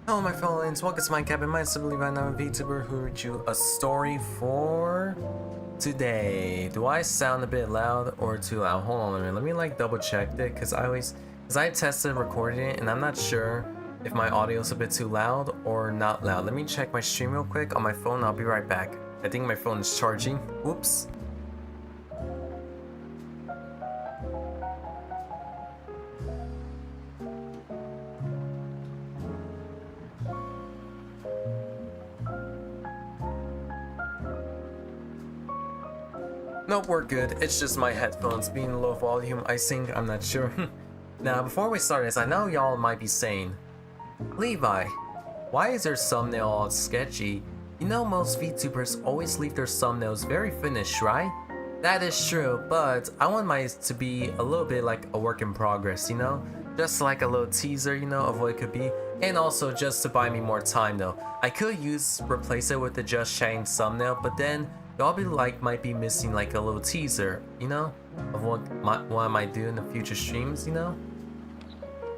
Hello my fellow aliens, welcome to my cabin. My simply right now, a VTuber who read you a story for today. Do I sound a bit loud or too loud? Hold on a minute, let me like double check it because I tested recording it and I'm not sure if my audio is a bit too loud or not loud. Let me check my stream real quick on my phone. I'll be right back. I think my phone is charging. Whoops. Nope, we're good. It's just my headphones being low volume, I think. I'm not sure. Now, before we start this, I know y'all might be saying, Levi, why is their thumbnail all sketchy? You know most VTubers always leave their thumbnails very finished, right? That is true, but I want mine to be a little bit like a work in progress, you know? Just like a little teaser, you know, of what it could be. And also just to buy me more time though. I could replace it with the just chatting thumbnail, but then y'all might be missing like a little teaser, you know, of what I might do in the future streams, you know.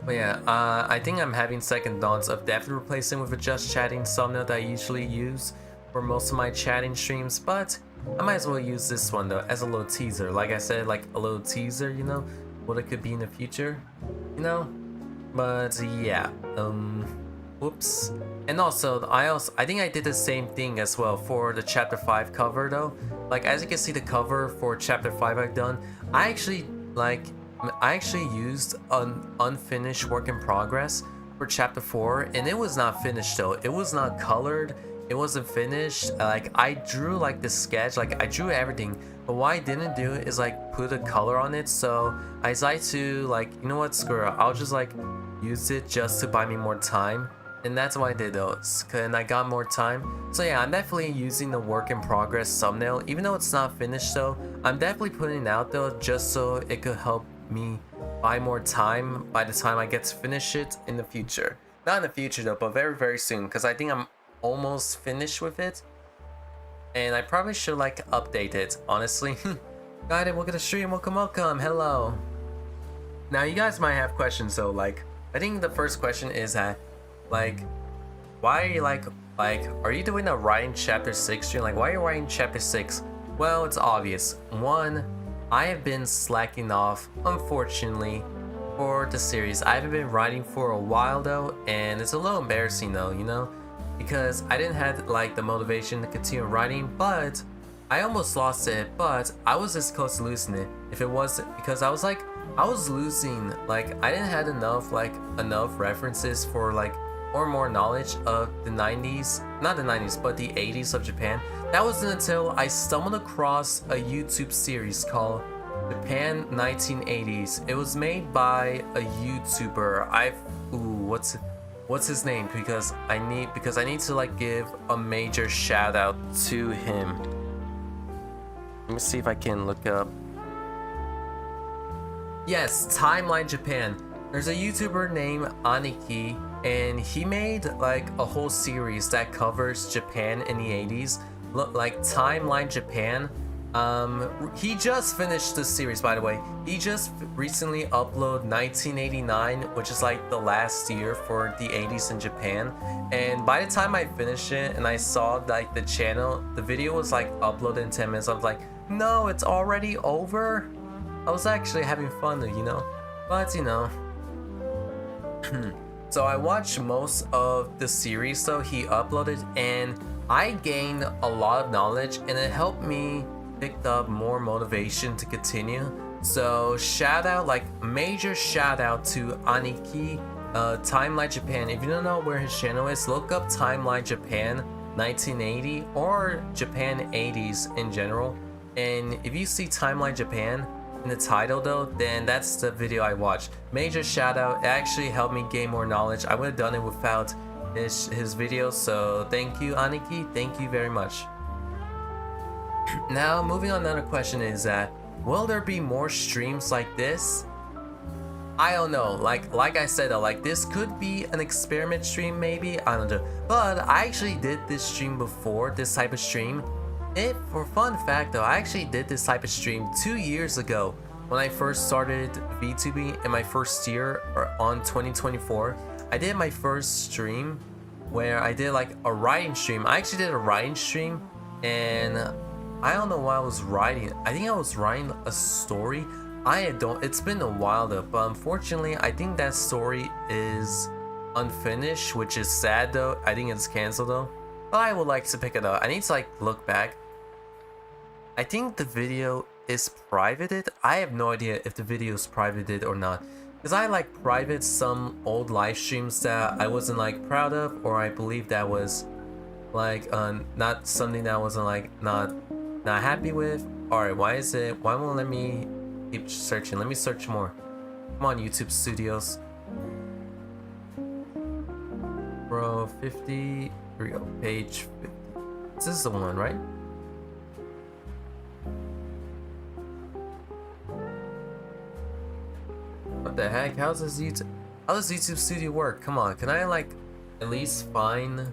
But yeah, I think I'm having second thoughts of definitely replacing with a just chatting thumbnail that I usually use for most of my chatting streams. But I might as well use this one though as a little teaser. Like I said, like a little teaser, you know, what it could be in the future, you know. But yeah, whoops. And also, I think I did the same thing as well for the chapter 5 cover though. Like as you can see the cover for chapter 5 I've done, I actually used an unfinished work in progress for chapter 4 and it was not finished though. It was not colored, it wasn't finished. Like I drew like the sketch, like I drew everything, but what I didn't do is like put a color on it. So I decided to like, you know what, screw it, I'll just like use it just to buy me more time. And that's what I did though, and I got more time. So yeah, I'm definitely using the work in progress thumbnail. Even though it's not finished though, I'm definitely putting it out though just so it could help me buy more time by the time I get to finish it in the future. Not in the future though, but very very soon, because I think I'm almost finished with it. And I probably should like update it, honestly. Got it, welcome to the stream, welcome, hello. Now you guys might have questions though, like, I think the first question is that, like, why are you like, are you doing a writing chapter 6 stream? Like, why are you writing chapter 6? Well, it's obvious. One, I have been slacking off, unfortunately, for the series. I haven't been writing for a while though, and it's a little embarrassing though, you know? Because I didn't have like the motivation to continue writing, but I almost lost it, but I was this close to losing it. If it wasn't because I was losing, like I didn't have enough references for like or more knowledge of the 90s, not the 90s, but the 80s of Japan. That wasn't until I stumbled across a YouTube series called Japan 1980s. It was made by a YouTuber. What's his name? Because I need to like give a major shout out to him. Let me see if I can look up. Yes, Timeline Japan. There's a YouTuber named Aniki, and he made like a whole series that covers Japan in the 80s. Look, like Timeline Japan. He just finished the series, by the way. He just recently uploaded 1989, which is like the last year for the 80s in Japan. And by the time I finished it and I saw like the channel, the video was like uploaded in 10 minutes. I was like, no, it's already over. I was actually having fun, you know, but you know. So I watched most of the series so he uploaded, and I gained a lot of knowledge and it helped me pick up more motivation to continue. So shout out, like major shout out to Aniki, Timeline Japan. If you don't know where his channel is, look up Timeline Japan 1980 or Japan 80s in general. And if you see Timeline Japan in the title though, then that's the video I watched. Major shout out, it actually helped me gain more knowledge. I would have done it without his video, so thank you Aniki, thank you very much. Now moving on, another question is that, will there be more streams like this? I don't know, like I said though, like this could be an experiment stream maybe, I don't know. But I actually did this stream before, this type of stream. For fun fact though, I actually did this type of stream 2 years ago when I first started VTubing in my first year, or on 2024. I did my first stream where I did like a writing stream. I actually did a writing stream, and I don't know why I was writing. I think I was writing a story. It's been a while though, but unfortunately I think that story is unfinished, which is sad though. I think it's canceled though, but I would like to pick it up. I need to like look back. I think the video is privated. I have no idea if the video is privated or not, because I like private some old live streams that I wasn't like proud of, or I believe that was like not something that I wasn't like not happy with. All right, why won't let me keep searching? Let me search more. Come on, YouTube Studios. Bro, 50. Here we go. Page 50. This is the one, right? What the heck? How does YouTube Studio work? Come on, can I like at least find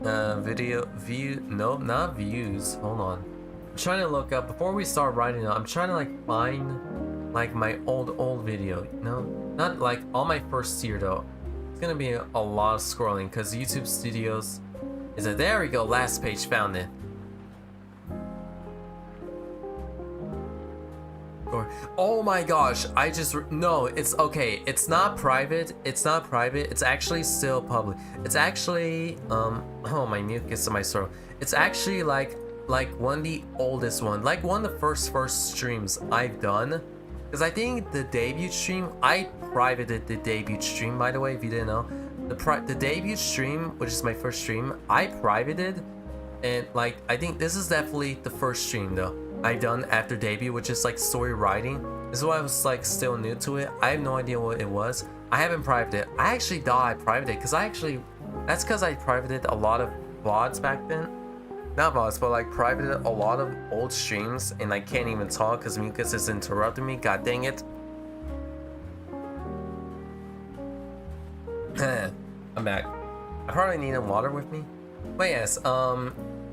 video view? Nope, not views. Hold on. I'm trying to look up before we start writing. I'm trying to like find like my old video. You know, not like on my first year though. It's gonna be a lot of scrolling because YouTube Studios is it? There we go. Last page, found it. Oh my gosh, no, it's okay. It's not private. It's not private. It's actually still public. It's actually oh, my mucus in my throat. It's actually like one of the oldest one, like one of the first streams I've done. Because I think the debut stream, I privated the debut stream, by the way, if you didn't know. The debut stream, which is my first stream, I privated, and like I think this is definitely the first stream though I done after debut, which is like story writing. This is why I was like still new to it. I have no idea what it was. I haven't privated it. I actually thought I privated it because that's because I privated a lot of VODs back then. Not VODs, but like privated a lot of old streams, and I can't even talk because Mucus is interrupting me. God dang it. I'm back. I probably need water with me. But yes,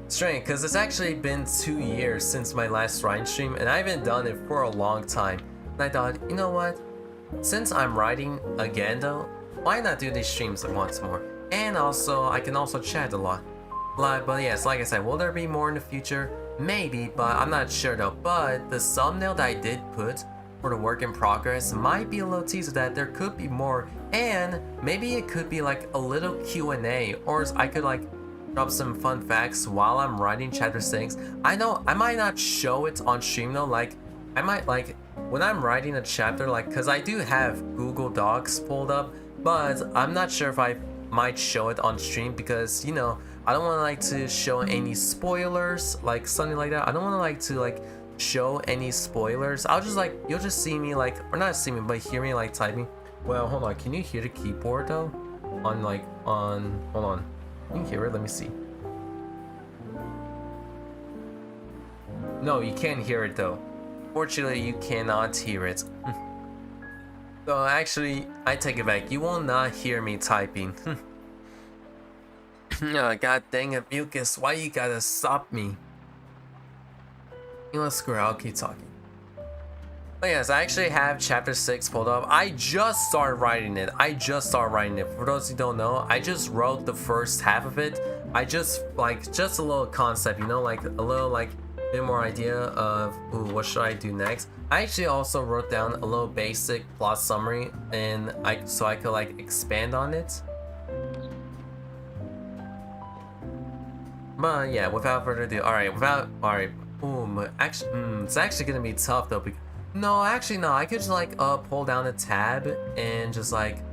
strange, because it's actually been 2 years since my last writing stream, and I haven't done it for a long time. And I thought, you know what? Since I'm writing again though, why not do these streams once more? And also, I can also chat a lot. But yes, like I said, will there be more in the future? Maybe, but I'm not sure though. But the thumbnail that I did put for the work in progress might be a little teaser that there could be more, and maybe it could be like a little Q&A, or I could like drop some fun facts while I'm writing chapter 6. I know I might not show it on stream though, like I might like when I'm writing a chapter, like because I do have Google Docs pulled up, but I'm not sure if I might show it on stream because, you know, I don't want to like to show any spoilers, like something like that. I don't want to like to like show any spoilers. I'll just like, you'll just see me like, or not see me, but hear me like typing. Well, hold on, can you hear the keyboard though? Hold on. Can you hear it? Let me see. No, you can't hear it though. Fortunately, you cannot hear it. So actually, I take it back. You will not hear me typing. Oh, God dang it, Mucus. Why you gotta stop me? You know what, screw it, I'll keep talking. But yes, I actually have chapter 6 pulled up. I just started writing it. For those who don't know, I just wrote the first half of it. I just a little concept, you know, like a little like bit more idea of what should I do next. I actually also wrote down a little basic plot summary, and so I could like expand on it. But yeah, without further ado, it's actually gonna be tough though. No, actually no, I could just like pull down a tab and just like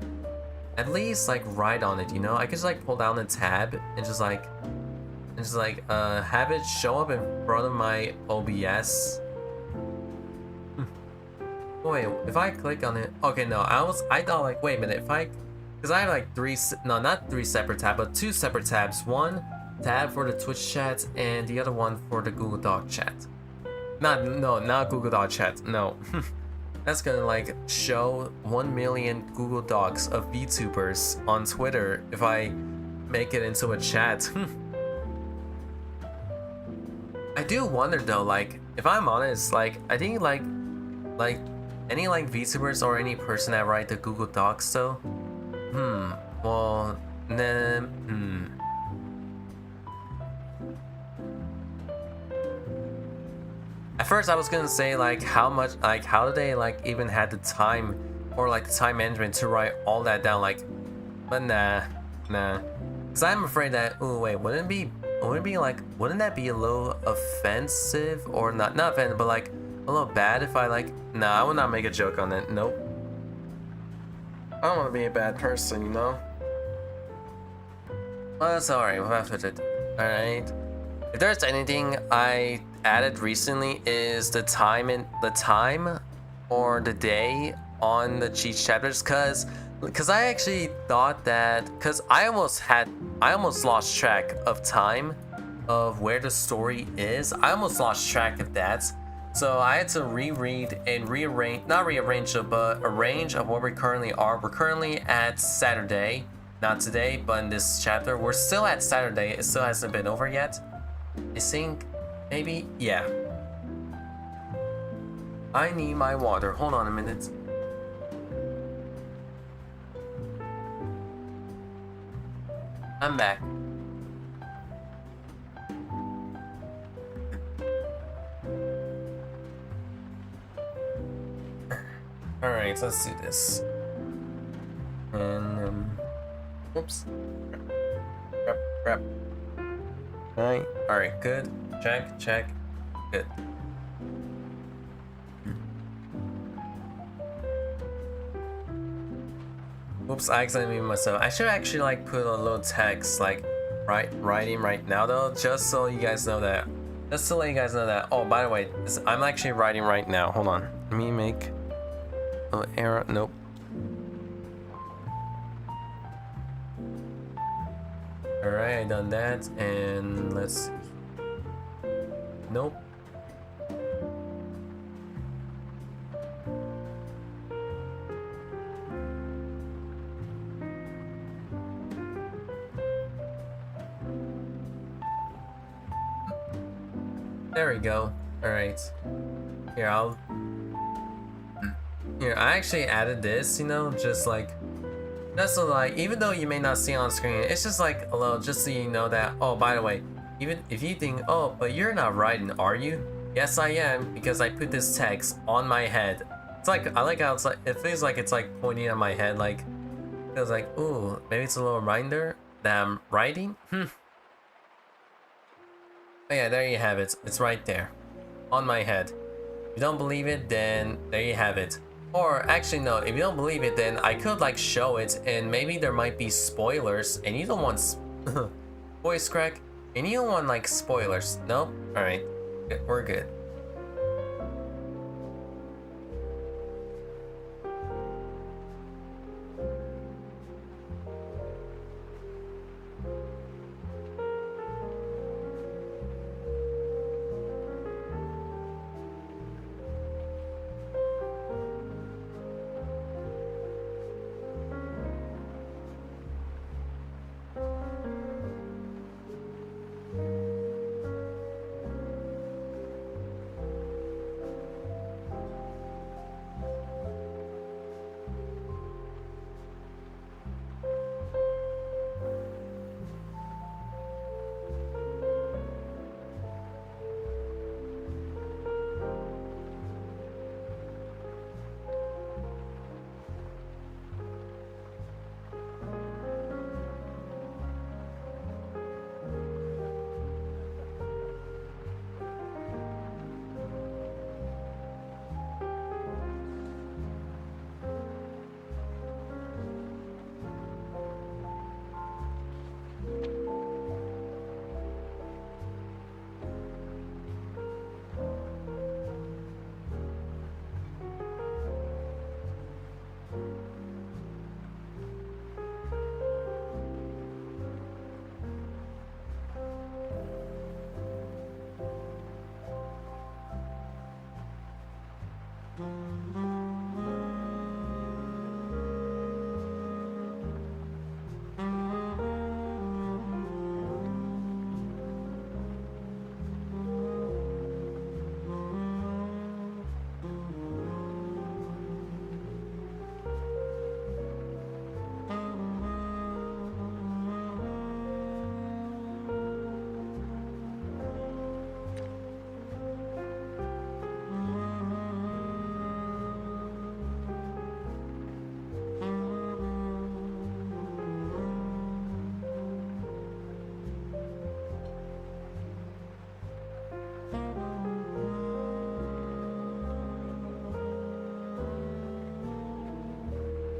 at least like write on it, you know? I could just like pull down a tab and just like have it show up in front of my OBS. Wait, if I click on it, okay, no, I thought like, wait a minute, because I have like not three separate tabs, but 2 separate tabs. One tab for the Twitch chat and the other one for the Google Doc chat. Not Google Doc chat, no. That's gonna like show 1 million Google Docs of VTubers on Twitter if I make it into a chat. I do wonder though, like, if I'm honest, like, I think like any like VTubers or any person that write the Google Docs though, Well, then, At first, I was gonna say like how much, like how do they like even had the time or like the time management to write all that down? Like, but nah. Cause I'm afraid that wait, wouldn't it be like, wouldn't that be a little offensive or not offensive, but like a little bad if I like? Nah, I would not make a joke on that. Nope. I don't want to be a bad person, you know. Well, that's alright. We'll have to. Alright. If there's anything I added recently is the time or the day on the cheat chapters, cause I actually thought that, cause I almost lost track of time of where the story is. I almost lost track of that. So I had to reread and not rearrange it, but arrange of where we currently are. We're currently at Saturday, not today, but in this chapter, we're still at Saturday. It still hasn't been over yet. I think, maybe, yeah. I need my water. Hold on a minute. I'm back. Alright, let's do this. And, oops. Crap. Alright, good. Check. Good. Oops, I accidentally muted myself. I should actually like put a little text like writing right now though, just so you guys know that. Just to let you guys know that. Oh, by the way, I'm actually writing right now. Hold on. Let me make a little error. Nope. Alright, I done that, and let's see. Nope. There we go. Alright. Here, I actually added this, you know, just so like, even though you may not see it on screen, it's just like a little, just so you know that, oh, by the way, even if you think, oh, but you're not writing, are you? Yes, I am, because I put this text on my head. It's like, I like how it's like, it feels like it's like pointing at my head, like, it feels like, ooh, maybe it's a little reminder that I'm writing? Oh yeah, there you have it. It's right there. On my head. If you don't believe it, then there you have it. Or actually no, if you don't believe it, then I could like show it and maybe there might be spoilers and you don't want voice crack and you don't want like spoilers. Nope. Alright. We're good.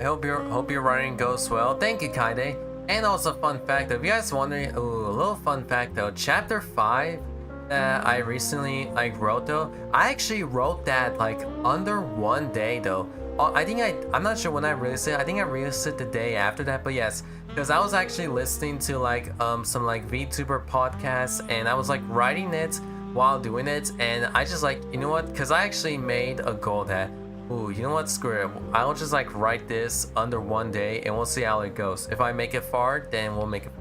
I hope your writing goes well. Thank you, Kaide. And also, fun fact, if you guys wondering, ooh, a little fun fact though. Chapter 5 that I recently like wrote though, I actually wrote that like under 1 day though. I'm not sure when I released it. I think I released it the day after that, but yes, because I was actually listening to like some like VTuber podcasts, and I was like writing it while doing it, and I just like, you know what? Because I actually made a goal that, ooh, you know what? Screw it. I'll just like write this under 1 day, and we'll see how it goes. If I make it far, then we'll make it.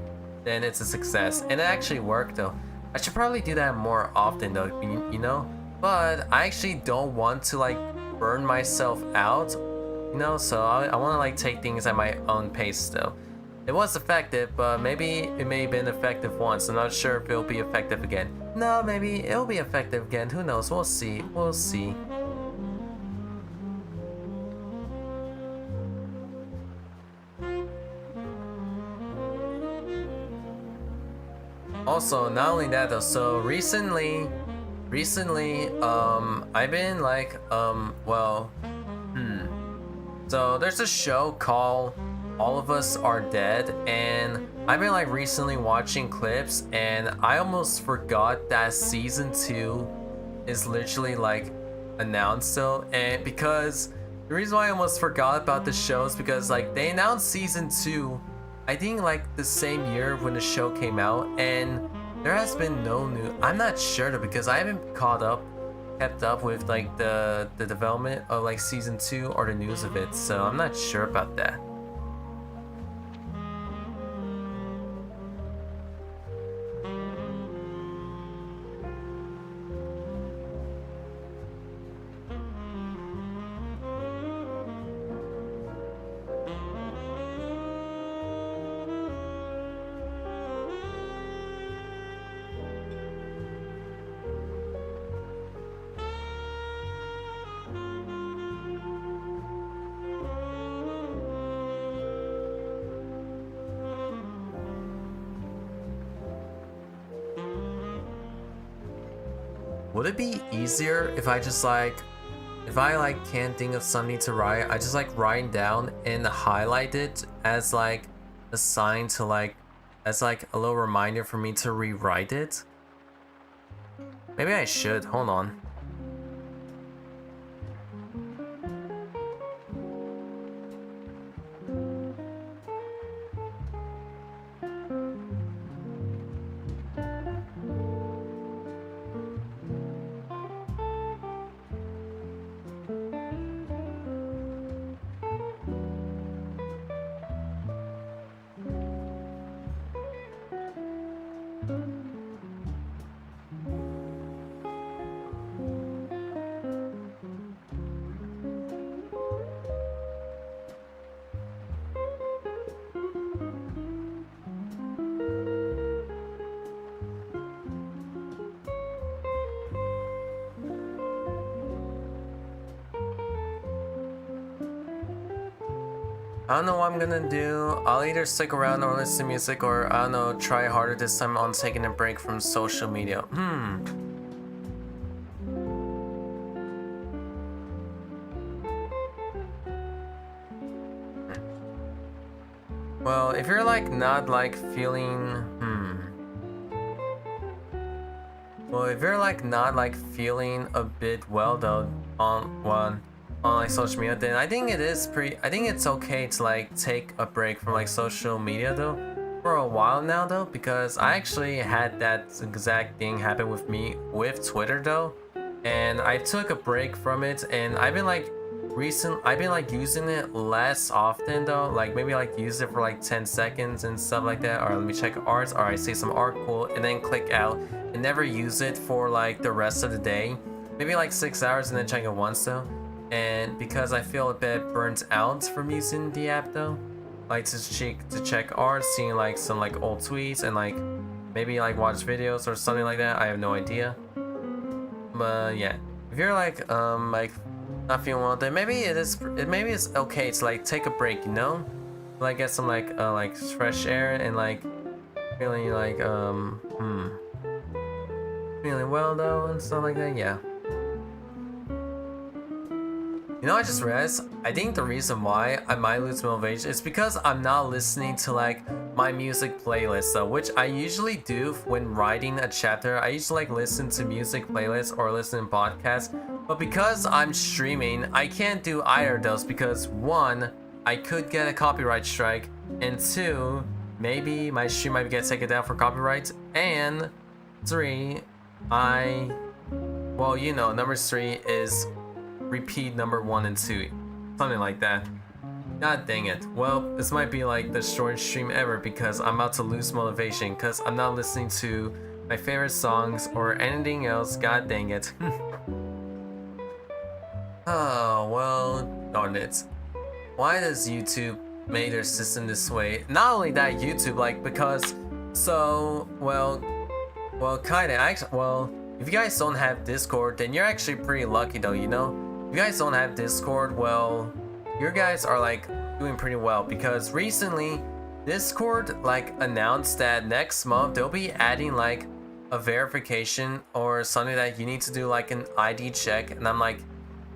Then it's a success, and it actually worked though. I should probably do that more often though, you know. But I actually don't want to like burn myself out, you know. So I want to like take things at my own pace though. It was effective, but maybe it may have been effective once. I'm not sure if it'll be effective again. No, maybe it'll be effective again. Who knows? We'll see. We'll see. Also, not only that though, so recently, I've been like, so there's a show called All of Us Are Dead, and I've been like recently watching clips, and I almost forgot that season 2 is literally like announced though, and because the reason why I almost forgot about the show is because like they announced season 2, I think like the same year when the show came out, and there has been no new. I'm not sure though, because I haven't kept up with like the development of like season 2 or the news of it, so I'm not sure about that. Would it be easier if I just like, if I like can't think of something to write, I just like write down and highlight it as like a sign to like, as like a little reminder for me to rewrite it? Maybe I should, hold on. I don't know what I'm gonna do. I'll either stick around or listen to music, or I don't know, try harder this time on taking a break from social media. Well, if you're like not like feeling, well, if you're like not like feeling a bit well though on like social media, then I think it's okay to like take a break from like social media though for a while now though, because I actually had that exact thing happen with me with Twitter though, and I took a break from it, and I've been like using it less often though, like maybe like use it for like 10 seconds and stuff like that, or let me check art, or I see some art cool and then click out and never use it for like the rest of the day, maybe like 6 hours and then check it once though. And because I feel a bit burnt out from using the app though, like to check art, seeing like some like old tweets, and like maybe like watch videos or something like that, I have no idea. But yeah, if you're like not feeling well, then maybe it's okay to like take a break, you know, like get some like fresh air and like feeling like feeling well though and stuff like that. Yeah. You know, I just realized, I think the reason why I might lose motivation is because I'm not listening to like my music playlist. So, which I usually do when writing a chapter. I usually like listen to music playlists or listen to podcasts. But because I'm streaming, I can't do either of those because one, I could get a copyright strike, and two, maybe my stream might get taken down for copyright, and three, well, you know, number three is repeat number 1 and 2, something like that. God dang it. Well, this might be like the shortest stream ever because I'm about to lose motivation because I'm not listening to my favorite songs or anything else. God dang it. Oh, well, darn it. Why does YouTube make their system this way? Not only that, YouTube, like, because, so, well, kinda, actually, well, if you guys don't have Discord, then you're actually pretty lucky though, you know? If you guys don't have Discord, well, you guys are like doing pretty well because recently Discord like announced that next month they'll be adding like a verification or something that you need to do like an ID check, and I'm like,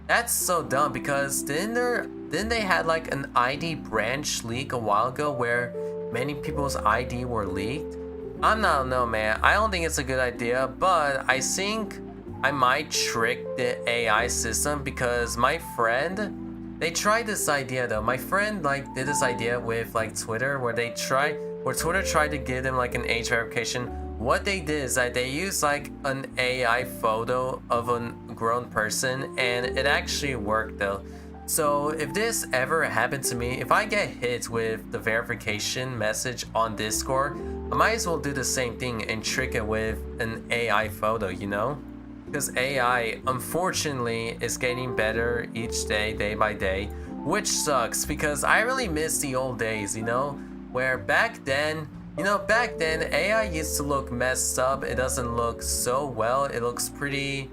that's so dumb because didn't they had like an ID branch leak a while ago where many people's ID were leaked? I don't know, man. I don't think it's a good idea, but I think I might trick the AI system because my friend, they tried this idea though. My friend like did this idea with like Twitter where Twitter tried to give them like an age verification. What they did is that they used like an AI photo of a grown person and it actually worked though. So if this ever happened to me, if I get hit with the verification message on Discord, I might as well do the same thing and trick it with an AI photo, you know? Because AI, unfortunately, is getting better each day, day by day, which sucks because I really miss the old days, you know? Where back then, AI used to look messed up. It doesn't look so well. It looks pretty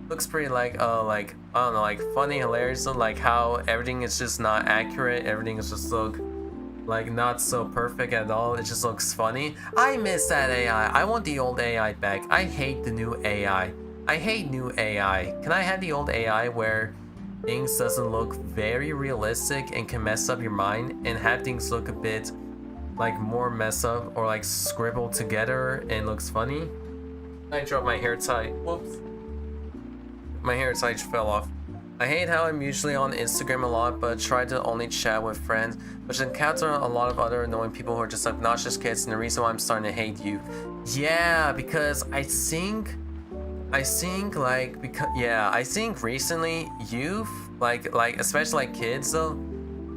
like, I don't know, like funny, hilarious, like how everything is just not accurate. Everything is just look like not so perfect at all. It just looks funny. I miss that AI. I want the old AI back. I hate the new AI. I hate new AI. Can I have the old AI where things doesn't look very realistic and can mess up your mind and have things look a bit like more mess up or like scribbled together and looks funny? I dropped my hair tie. Whoops. My hair tie fell off. I hate how I'm usually on Instagram a lot, but try to only chat with friends, but encounter a lot of other annoying people who are just obnoxious kids, and the reason why I'm starting to hate you. Yeah, because I think recently youth, like especially like kids though,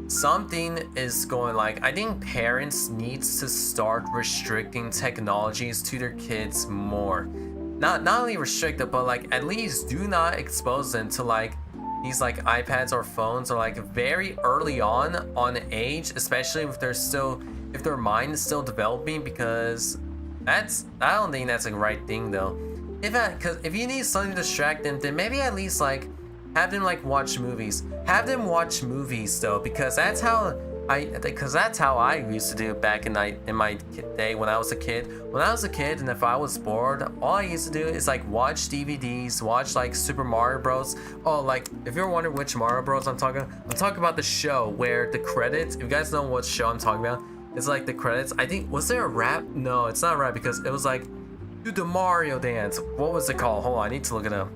something is going like, I think parents needs to start restricting technologies to their kids more. Not only restrict it, but like at least do not expose them to like these like iPads or phones or like very early on age, especially if their mind is still developing, because I don't think that's the right thing though. Because if you need something to distract them, then maybe at least like have them like watch movies. Have them watch movies though, because that's how I used to do back in my day when I was a kid. When I was a kid, and if I was bored, all I used to do is like watch DVDs, watch like Super Mario Bros. Oh, like if you're wondering which Mario Bros I'm talking about the show where the credits. If you guys know what show I'm talking about, it's like the credits. I think, was there a rap? No, it's not a rap because it was like, do the Mario dance. What was it called? Hold on, I need to look it up.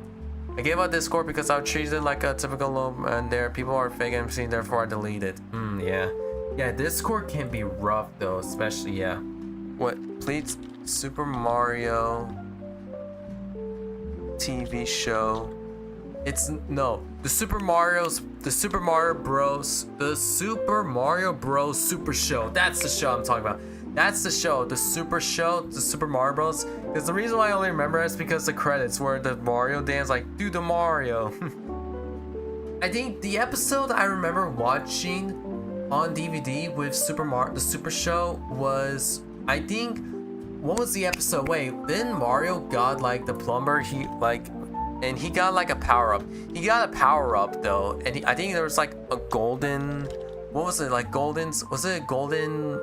I gave out Discord because I treated it like a typical low, and there people are fake MC, therefore I deleted. Yeah, Discord can be rough though, especially, yeah. What, please? Super Mario TV show. It's, no, the Super Mario Bros Super Show. That's the show I'm talking about. That's the show, the Super Mario Bros. Because the reason why I only remember it is because the credits were the Mario dance, like, do the Mario. I think the episode I remember watching on DVD with the Super Show was, I think, what was the episode? Wait, then Mario got like the plumber, he got like a power up. He got a power up though, and I think there was like a golden, what was it, like was it a golden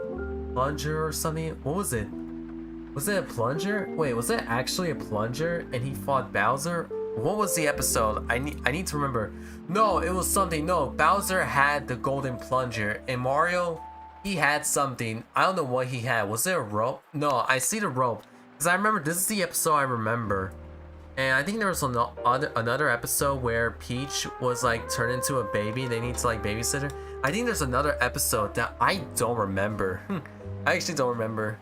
plunger or something? What was it? Was it a plunger? Wait, was it actually a plunger and he fought Bowser? what was the episode? I need to remember. No, it was something. No, Bowser had the golden plunger, and Mario, he had something. I don't know what he had. Was it a rope? No, I see the rope. Because I remember, this is the episode I remember. And I think there was another episode where Peach was like turned into a baby. They need to like babysit her. I think there's another episode that I don't remember. I actually don't remember.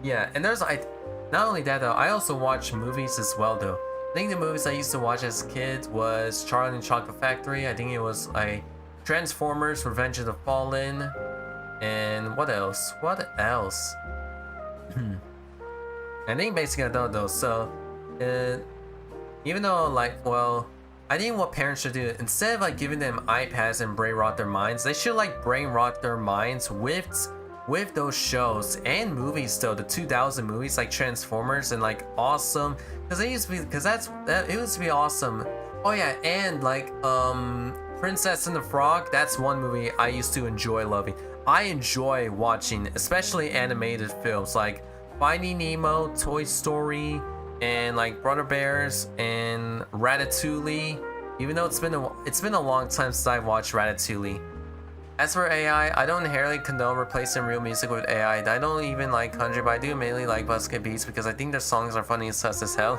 Yeah, and there's not only that though, I also watch movies as well though. I think the movies I used to watch as a kid was Charlie and the Chocolate Factory. I think it was like Transformers, Revenge of the Fallen, and what else? What else? I think basically I don't know. So, even though like, well, I think what parents should do, instead of like giving them iPads and brain rot their minds, they should like brain rot their minds with those shows and movies though, the 2000 movies like Transformers and like Awesome, because it used to be, it used to be awesome. Oh yeah, and like Princess and the Frog, that's one movie I used to enjoy loving. I enjoy watching especially animated films like Finding Nemo, Toy Story, and like Brother Bears and Ratatouille, even though it's been a long time since I watched Ratatouille. As for AI, I don't inherently condone replacing real music with AI. I don't even like Country, but I do mainly like Basket Beats because I think their songs are funny and sus as hell.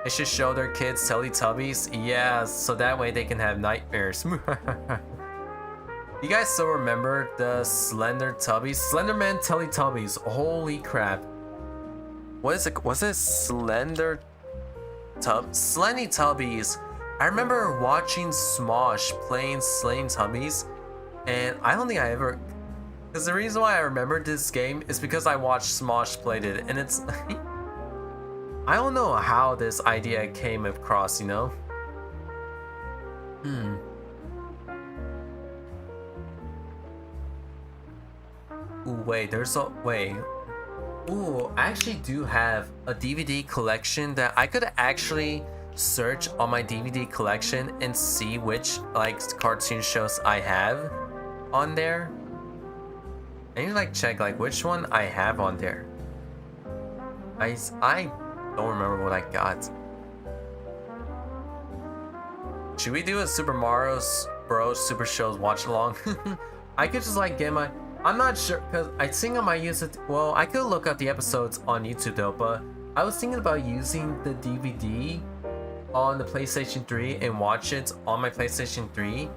They should show their kids Teletubbies. Yeah, so that way they can have nightmares. You guys still remember the Slender Tubbies? Slenderman Teletubbies. Holy crap. What is it? Was it Slendy Tubbies? I remember watching Smosh playing Slaying Tubbies, and I don't think I ever... Because the reason why I remember this game is because I watched Smosh played it, and it's... I don't know how this idea came across, you know? Ooh, wait, there's a... Wait. Ooh, I actually do have a DVD collection that I could actually search on my DVD collection and see which like cartoon shows I have on there. I need to like check like which one I have on there. I don't remember what I got. Should we do a Super Mario Bros. Super Shows watch along? I could just like get my... I'm not sure, because I think I might use it... Well, I could look up the episodes on YouTube though, but I was thinking about using the DVD on the PlayStation 3 and watch it on my PlayStation 3.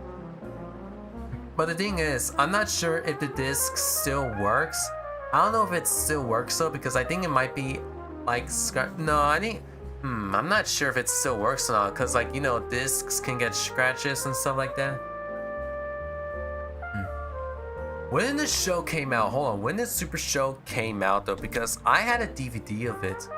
But the thing is, I'm not sure if the disc still works. I don't know if it still works though, because I think it might be like... No, I think... I'm not sure if it still works or not, because like, you know, discs can get scratches and stuff like that. When the show came out, hold on, when the Super Show came out though, because I had a DVD of it.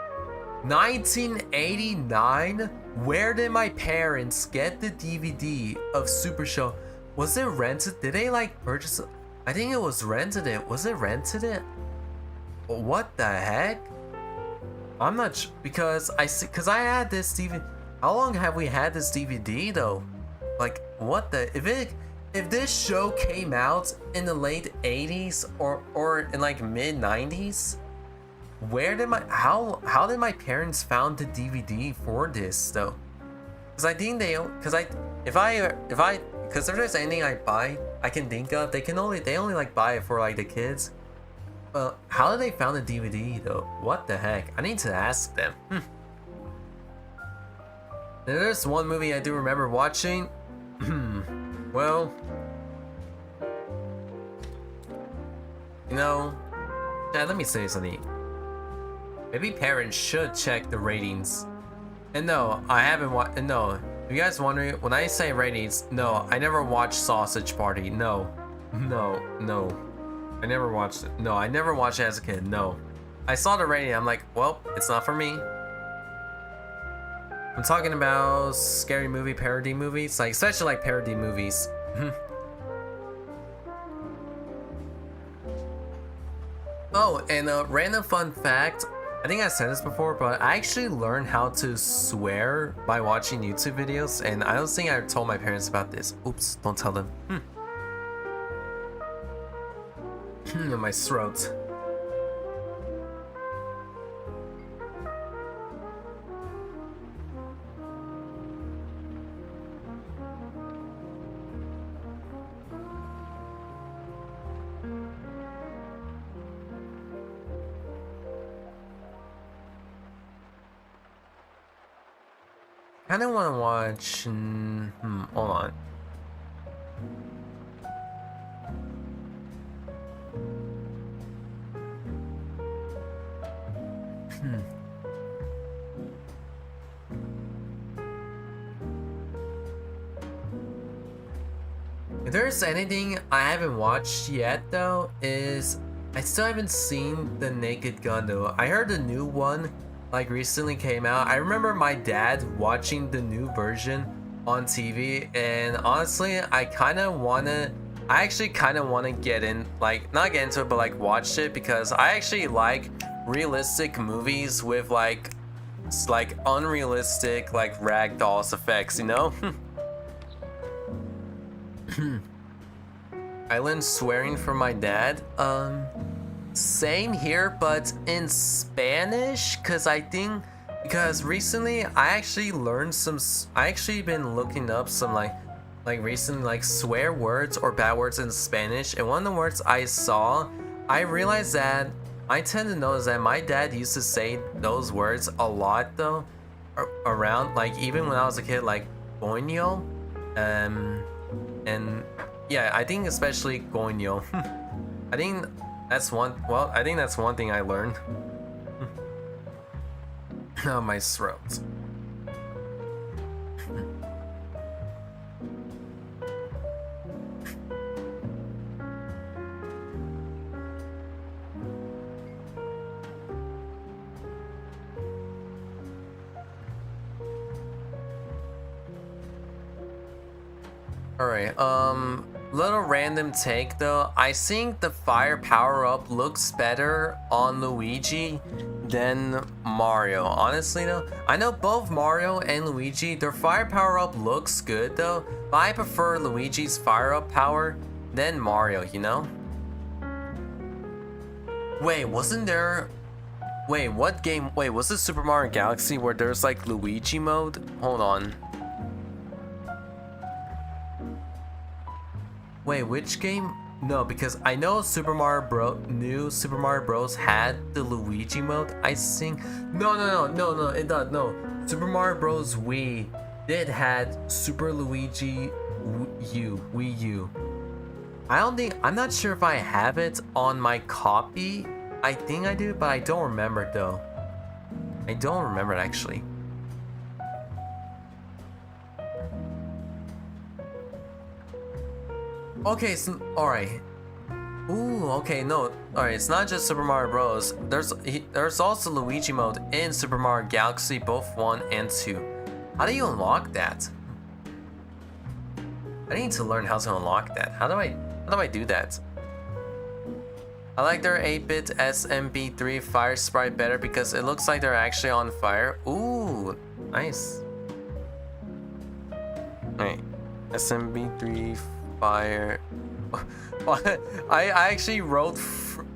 1989? Where did my parents get the DVD of Super Show? Was it rented? Did they like purchase it? I think it was rented it. Was it rented it? What the heck? I'm not sure, because I had this DVD. How long have we had this DVD though? Like, what the, if this show came out in the late 80s or in like mid 90s, where did how did my parents found the DVD for this though? Because I think because if there's anything I buy I can think of, they only like buy it for like the kids. Well, how did they found the DVD though? What the heck? I need to ask them. There's one movie I do remember watching. Well, you know, yeah, let me say something. Maybe parents should check the ratings. And no, I haven't watched. No, if you guys wondering, when I say ratings, no, I never watched Sausage Party. No, I never watched it. No, I never watched it as a kid. No, I saw the rating. I'm like, well, it's not for me. I'm talking about scary movie parody movies, like especially like parody movies. Oh, and a random fun fact. I think I said this before, but I actually learned how to swear by watching YouTube videos, and I don't think I told my parents about this. Oops, don't tell them. In my throat. kind of want to watch. Hold on. If there's anything I haven't watched yet though, is I still haven't seen the Naked Gun though. I heard the new one like recently came out. I remember my dad watching the new version on TV, and honestly I actually kind of want to get in, like not get into it, but like watch it, because I actually like realistic movies with like unrealistic like ragdolls effects, you know? I learned swearing from my dad. Same here, but in Spanish, because recently I actually learned I actually been looking up some like recent like swear words or bad words in Spanish, and one of the words I saw, I realized that I tend to notice that my dad used to say those words a lot though, around like even when I was a kid, like coño, and yeah, I think especially coño. I think that's one thing I learned. Oh, my throat. Alright, little random take though. I think the fire power-up looks better on Luigi than Mario. Honestly though, I know both Mario and Luigi, their fire power-up looks good though, but I prefer Luigi's fire-up power than Mario, you know? Wait, wasn't there... Wait, what game... Wait, was it Super Mario Galaxy where there's like Luigi mode? Hold on. Wait, which game? No, because I know new Super Mario Bros had the Luigi mode. I think no, it does. No, Super Mario Bros. Wii did had Super Luigi Wii U. I'm not sure if I have it on my copy. I think I do, but I don't remember it though. I don't remember it actually. Okay, so alright. Ooh, okay, no. Alright, it's not just Super Mario Bros. There's also Luigi mode in Super Mario Galaxy, both 1 and 2. How do you unlock that? I need to learn how to unlock that. How do I do that? I like their 8-bit SMB3 fire sprite better because it looks like they're actually on fire. Ooh, nice. Alright, SMB3 fire. I actually wrote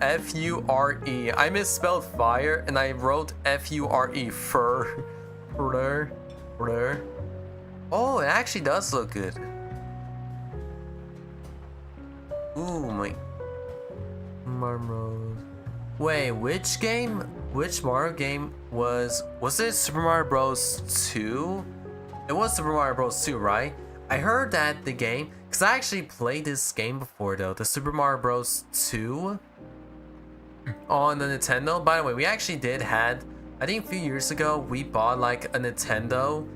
F-U-R-E. I misspelled fire and I wrote F-U-R-E. Fur. Oh, it actually does look good. Ooh, my Mario. Wait, which game? Which Mario game was it Super Mario Bros. 2? It was Super Mario Bros. 2, right? I heard that the game, because I actually played this game before though, the Super Mario Bros. 2 on the Nintendo. By the way, we actually I think a few years ago, we bought like a Nintendo,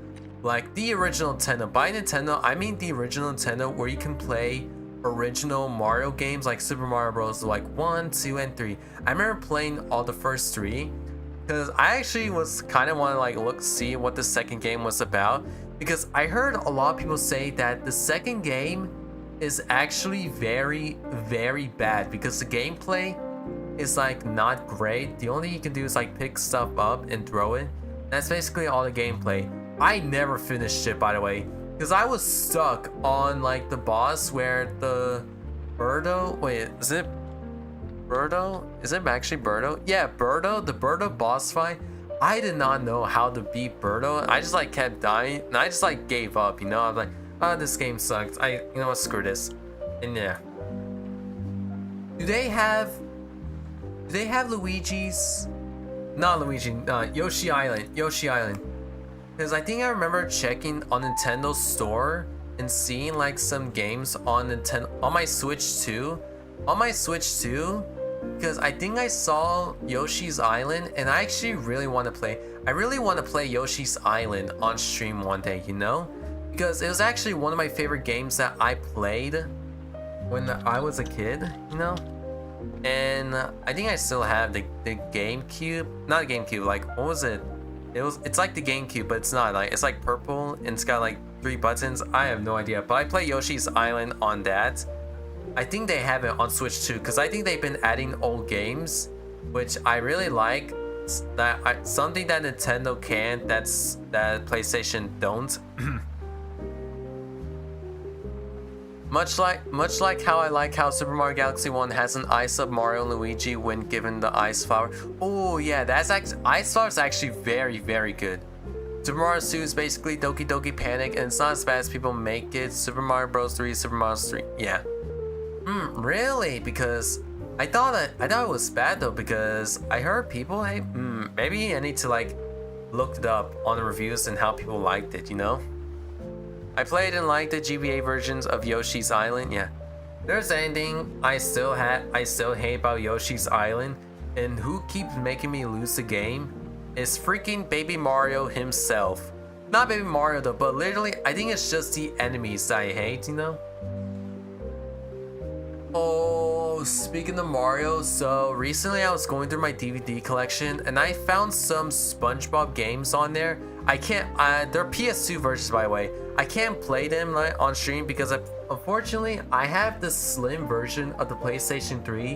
like the original Nintendo. By Nintendo, I mean the original Nintendo where you can play original Mario games like Super Mario Bros. Like 1, 2, and 3. I remember playing all the first 3, because I actually was kind of want to like see what the second game was about. Because I heard a lot of people say that the second game is actually very, very bad because the gameplay is like not great. The only thing you can do is like pick stuff up and throw it. That's basically all the gameplay. I never finished it, by the way, because I was stuck on like the boss where the Birdo. Wait, is it Birdo? Is it actually Birdo? Yeah, Birdo. The Birdo boss fight. I did not know how to beat Birdo. I just like kept dying and I just like gave up, you know? I'm like, oh, this game sucks. You know what, screw this. And yeah. Do they have Luigi's? Not Luigi, Yoshi Island. Yoshi Island. Because I think I remember checking on Nintendo Store and seeing like some games on Nintendo on my Switch too. On my Switch too, because I think I saw Yoshi's Island, and I actually really want to play. I really want to play Yoshi's Island on stream one day, you know? Because it was actually one of my favorite games that I played when I was a kid, you know? And I think I still have the GameCube. Not a GameCube, like, what was it? It's like the GameCube, but it's not. Like, it's like purple, and it's got like 3 buttons. I have no idea, but I play Yoshi's Island on that. I think they have it on Switch too, because I think they've been adding old games, which I really like. Something that Nintendo can't, that PlayStation don't. Much like how I like how Super Mario Galaxy 1 has an Ice of Mario and Luigi when given the Ice Flower. Oh yeah, that's actually, Ice Flower is actually very, very good. Super Mario 2 is basically Doki Doki Panic, and it's not as bad as people make it. Super Mario Bros. 3, Super Mario 3, yeah. Really? Because I thought it was bad though, because I heard people, hey, maybe I need to like look it up on the reviews and how people liked it, you know? I played and liked the GBA versions of Yoshi's Island, yeah. There's anything I still hate about Yoshi's Island, and who keeps making me lose the game, is freaking Baby Mario himself. Not Baby Mario though, but literally, I think it's just the enemies that I hate, you know? Oh, speaking of Mario, so recently I was going through my DVD collection and I found some SpongeBob games on there. I can't, they're PS2 versions by the way. I can't play them on stream because unfortunately I have the slim version of the PlayStation 3,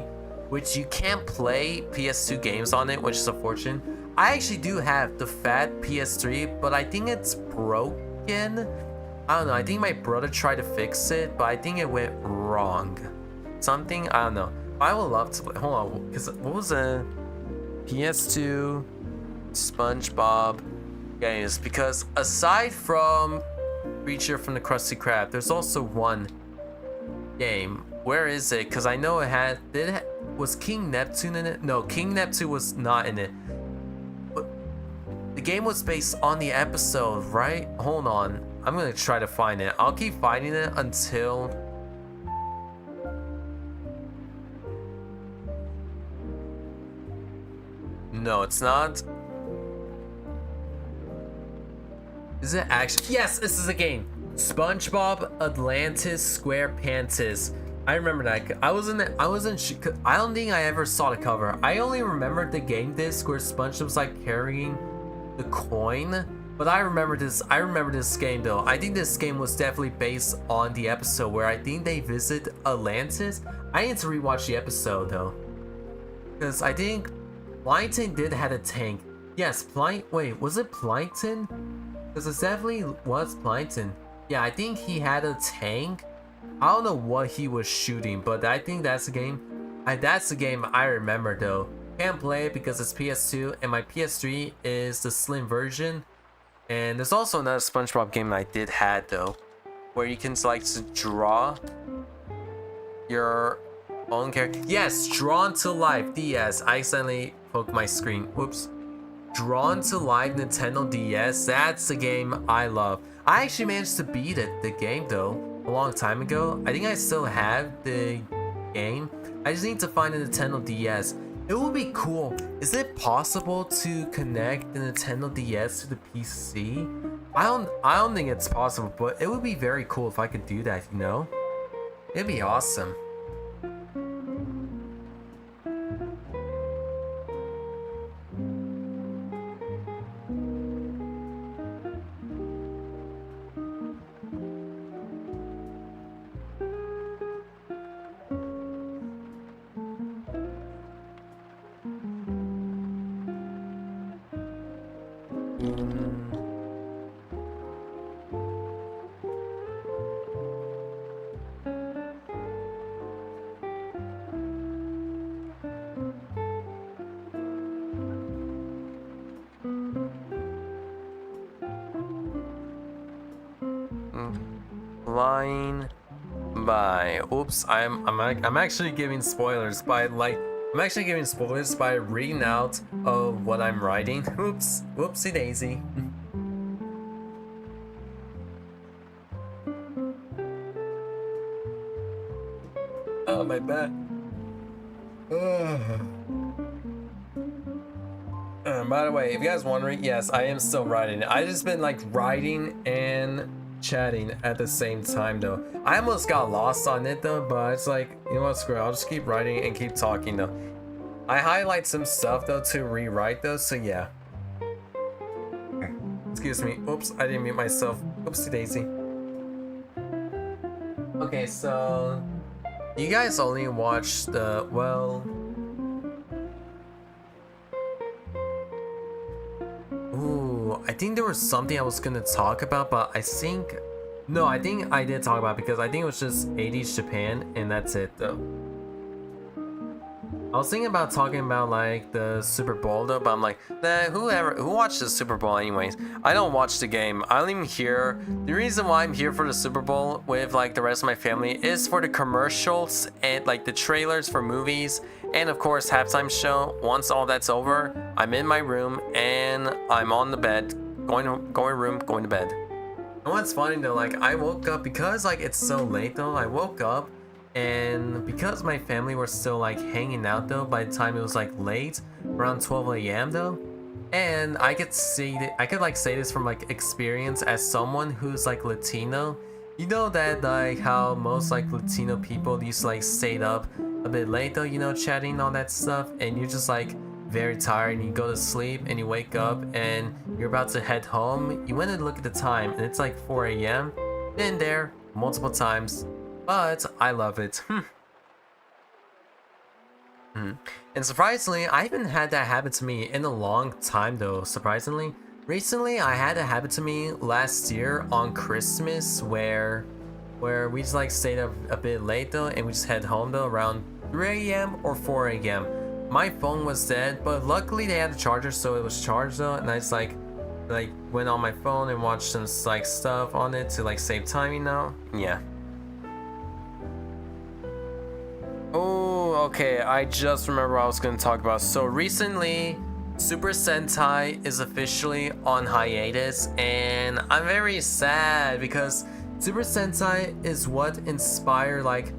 which you can't play PS2 games on it, which is unfortunate. I actually do have the fat PS3, but I think it's broken. I don't know, I think my brother tried to fix it, but I think it went wrong. Something, I don't know. I would love to play. Hold on, because what was a PS2 SpongeBob games? Because aside from Creature from the Krusty Krab, there's also one game. Where is it? Because I know was King Neptune in it? No, King Neptune was not in it. But the game was based on the episode, right? Hold on, I'm gonna try to find it. I'll keep finding it until. No, it's not. Is it actually? Yes, this is a game. SpongeBob Atlantis SquarePants. I remember that. I don't think I ever saw the cover. I only remembered the game disc where SpongeBob was like carrying the coin. But I remember this game though. I think this game was definitely based on the episode where I think they visit Atlantis. I need to rewatch the episode though, because I think Plankton did have a tank. Yes, wait, was it Plankton? Because it definitely was Plankton. Yeah, I think he had a tank. I don't know what he was shooting, but I think that's the game. That's the game I remember though. Can't play it because it's PS2 and my PS3 is the slim version. And there's also another SpongeBob game I did had though, where you can like to draw your own character. Yes, Drawn to Life DS. I accidentally poked my screen. Whoops. Drawn to Life Nintendo DS. That's the game I love. I actually managed to beat the game though, a long time ago. I think I still have the game. I just need to find a Nintendo DS. It would be cool. Is it possible to connect the Nintendo DS to the PC? I don't think it's possible, but it would be very cool if I could do that, you know? It'd be awesome. Flying by. Oops, I'm actually giving spoilers by reading out of what I'm writing. Oops, whoopsie daisy. my bed. By the way, if you guys wondering, yes, I am still writing. I just been like writing and chatting at the same time though. I almost got lost on it though, but it's like, you know what, screw it. I'll just keep writing and keep talking though. I highlight some stuff though to rewrite though, so yeah. Excuse me. Oops, I didn't mute myself. Oopsie daisy. Okay, so you guys only watched the, well, ooh, I think there was something I was gonna talk about, but I think, no, I think I did talk about it because I think it was just 80s Japan and that's it though. I was thinking about talking about like the Super Bowl though, but I'm like, nah, who watched the Super Bowl anyways? I don't watch the game. I'm even here. The reason why I'm here for the Super Bowl with like the rest of my family is for the commercials and like the trailers for movies, and of course halftime show. Once all that's over, I'm in my room and I'm on the bed, going to bed. And what's funny though, like I woke up because like it's so late though. I woke up. And because my family were still like hanging out though by the time it was like late, around 12 a.m. though, and I could see that I could like say this from like experience as someone who's like Latino. You know that like how most like Latino people used to like stay up a bit late though, you know, chatting and all that stuff, and you're just like very tired and you go to sleep and you wake up and you're about to head home. You went and look at the time and it's like 4 a.m. Been there multiple times. But I love it. And surprisingly, I haven't had that happen to me in a long time though, surprisingly. Recently, I had it happen to me last year on Christmas where we just like stayed up a bit late though and we just head home though around 3 a.m. or 4 a.m. My phone was dead, but luckily they had a charger so it was charged though, and I just like went on my phone and watched some like stuff on it to like save time, you know? Yeah. Oh, okay, I just remember what I was going to talk about. So recently, Super Sentai is officially on hiatus, and I'm very sad because Super Sentai is what inspired like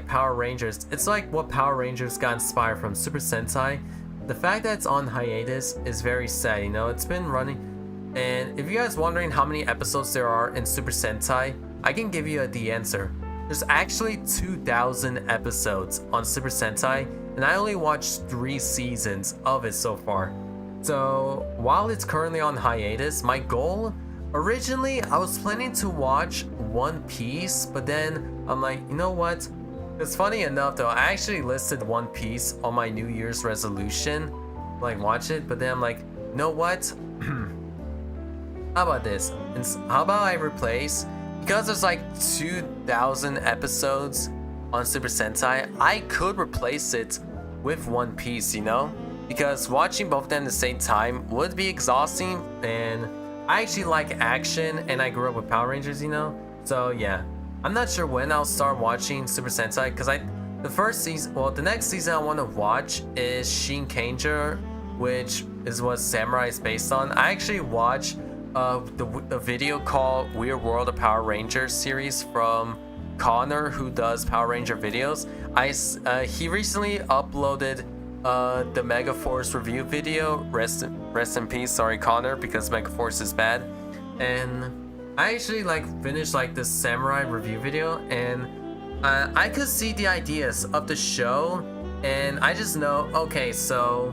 Power Rangers. It's like what Power Rangers got inspired from, Super Sentai. The fact that it's on hiatus is very sad, you know. It's been running, and if you guys wondering how many episodes there are in Super Sentai, I can give you the answer. There's actually 2,000 episodes on Super Sentai, and I only watched 3 seasons of it so far. So while it's currently on hiatus, my goal, originally I was planning to watch One Piece, but then I'm like, you know what? It's funny enough though, I actually listed One Piece on my New Year's resolution, like watch it, but then I'm like, you know what? How about this? How about I replace, because there's like 2,000 episodes on Super Sentai, I could replace it with One Piece, you know? Because watching both of them at the same time would be exhausting, and I actually like action, and I grew up with Power Rangers, you know? So yeah, I'm not sure when I'll start watching Super Sentai, because the next season I want to watch is Shinkenger, which is what Samurai is based on. I actually watched the video called Weird World of Power Rangers series from Connor, who does Power Ranger videos. He recently uploaded the Megaforce review video. Rest in peace, sorry Connor, because Megaforce is bad. And I actually like finished like the Samurai review video, and I could see the ideas of the show, and I just know, okay, so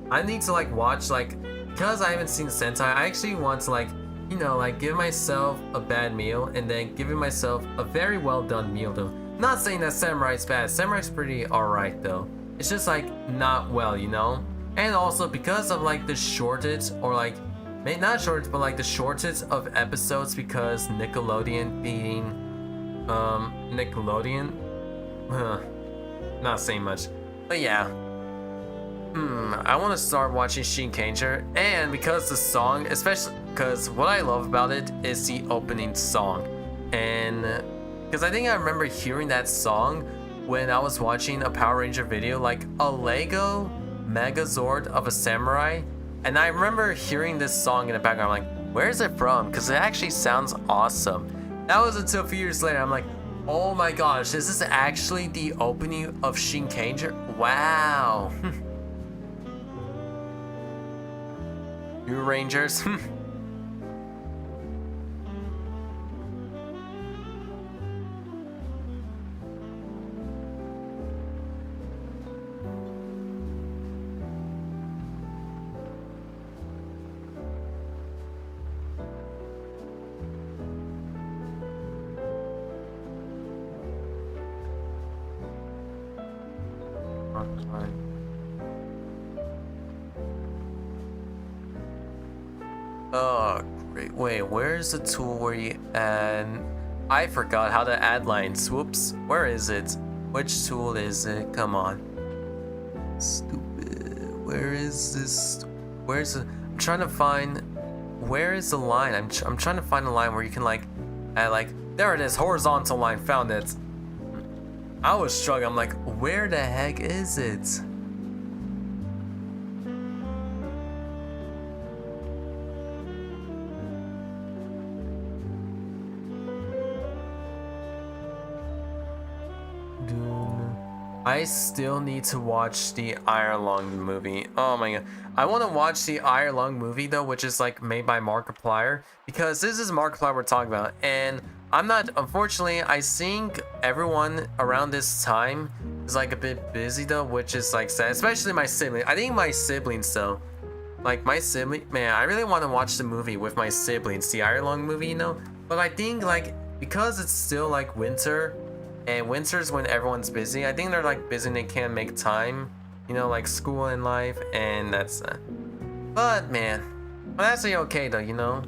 I need to like watch, like, because I haven't seen Sentai, I actually want to like, you know, like give myself a bad meal and then giving myself a very well done meal though. Not saying that Samurai's bad, Samurai's pretty alright though. It's just like not well, you know? And also because of like the shortage, or like, maybe not shortage, but like the shortage of episodes because Nickelodeon being, Nickelodeon? Not saying much. But yeah. I want to start watching Shinkenger, and because the song, especially because what I love about it is the opening song, and because I think I remember hearing that song when I was watching a Power Ranger video, like a Lego Megazord of a samurai, and I remember hearing this song in the background. I'm like, where is it from? Because it actually sounds awesome. That was until a few years later I'm like, Oh my gosh, this is actually the opening of Shinkanger? Wow. You Rangers. Oh, great. Wait, where's the tool where you add... I forgot how to add lines. Whoops. Where is it? Which tool is it? Come on. Stupid. Where is this? Where's the... I'm trying to find... Where is the line? I'm trying to find a line where you can like... add like... There it is. Horizontal line. Found it. I was struggling. I'm like, where the heck is it? I still need to watch the Iron movie. Oh my god. I want to watch the Iron movie though, which is like made by Markiplier, because this is Markiplier we're talking about. And I'm not, unfortunately, I think everyone around this time is like a bit busy though, which is like sad, especially my sibling. I think my siblings though, like my sibling, man, I really want to watch the movie with my siblings, the Iron movie, you know? But I think like, because it's still like winter, and winter's when everyone's busy. I think they're like busy and they can't make time, you know, like school and life, and that's but man, well, that's okay though, you know.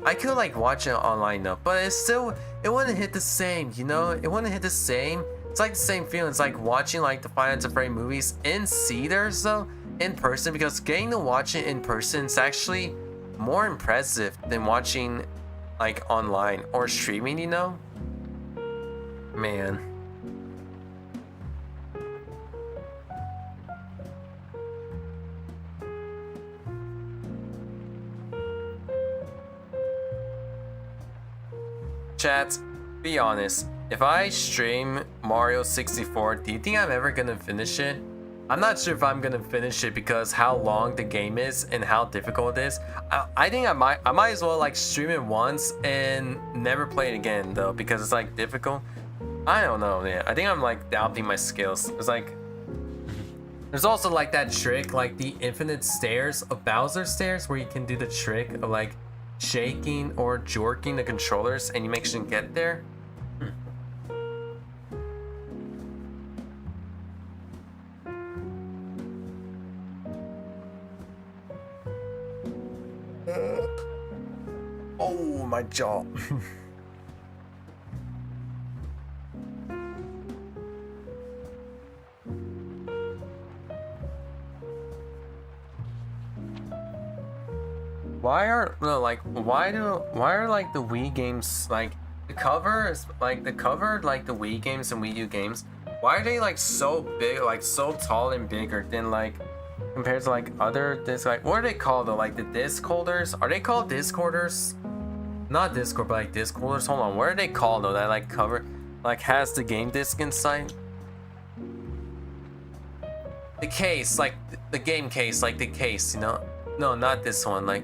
I could like watch it online though, but it's still, it wouldn't hit the same, you know. It wouldn't hit the same. It's like the same feeling. It's like watching like the Five Nights at Freddy's movies in theaters though, in person, because getting to watch it in person is actually more impressive than watching like online or streaming, you know. Man. Chat, be honest. If I stream Mario 64, do you think I'm ever gonna finish it? I'm not sure if I'm gonna finish it because how long the game is and how difficult it is. I think I might as well like stream it once and never play it again though, because it's like difficult. I don't know, man. I think I'm like doubting my skills. It's like, there's also like that trick, like the infinite stairs of Bowser stairs, where you can do the trick of like shaking or jerking the controllers and you make sure you get there. Oh, my jaw. Why are like why are like the Wii games like the cover is like the Wii games and Wii U games, why are they like so big, like so tall and bigger than like compared to like other disc, like what are they called though, like the disc holders? Are they called disc holders? Not Discord, but like disc holders. Hold on, what are they called though, that like cover like has the game disc inside? The case, like the game case, like the case, you know? No, not this one, like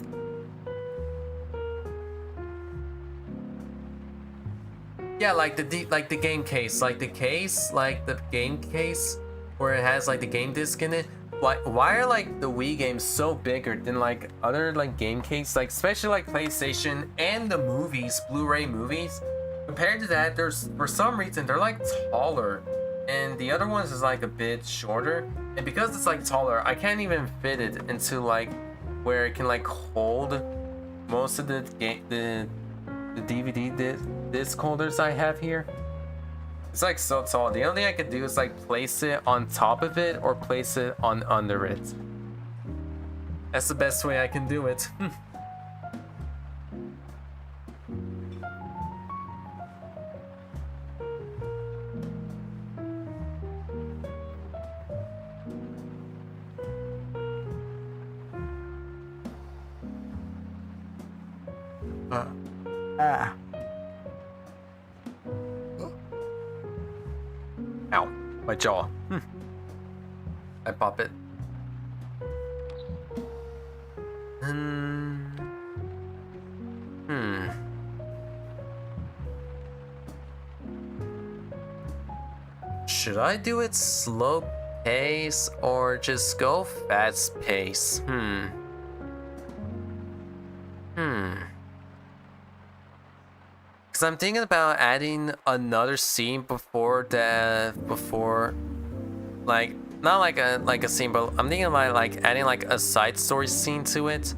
yeah, like the game case, like the case, like the game case where it has like the game disc in it. Why are like the Wii games so bigger than like other like game case, like especially like PlayStation and the movies, Blu-ray movies? Compared to that, there's for some reason they're like taller, and the other ones is like a bit shorter. And because it's like taller, I can't even fit it into like where it can like hold most of the DVD disc holders I have here. It's like so tall. The only thing I could do is like place it on top of it or place it on under it. That's the best way I can do it. My jaw. I pop it. Should I do it slow pace or just go fast pace? Because I'm thinking about adding another scene before like not like a scene, but I'm thinking about like adding like a side story scene to it.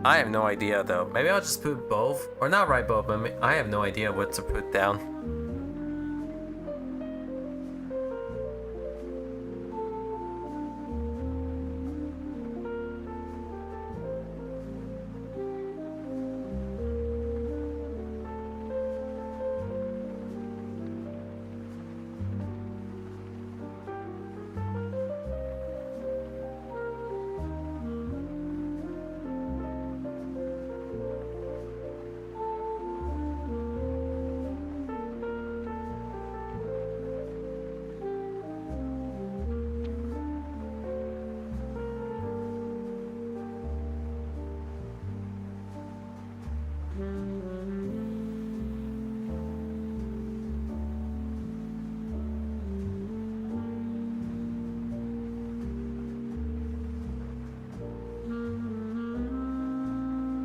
I have no idea though. Maybe I'll just put both, or not write both, but I have no idea what to put down.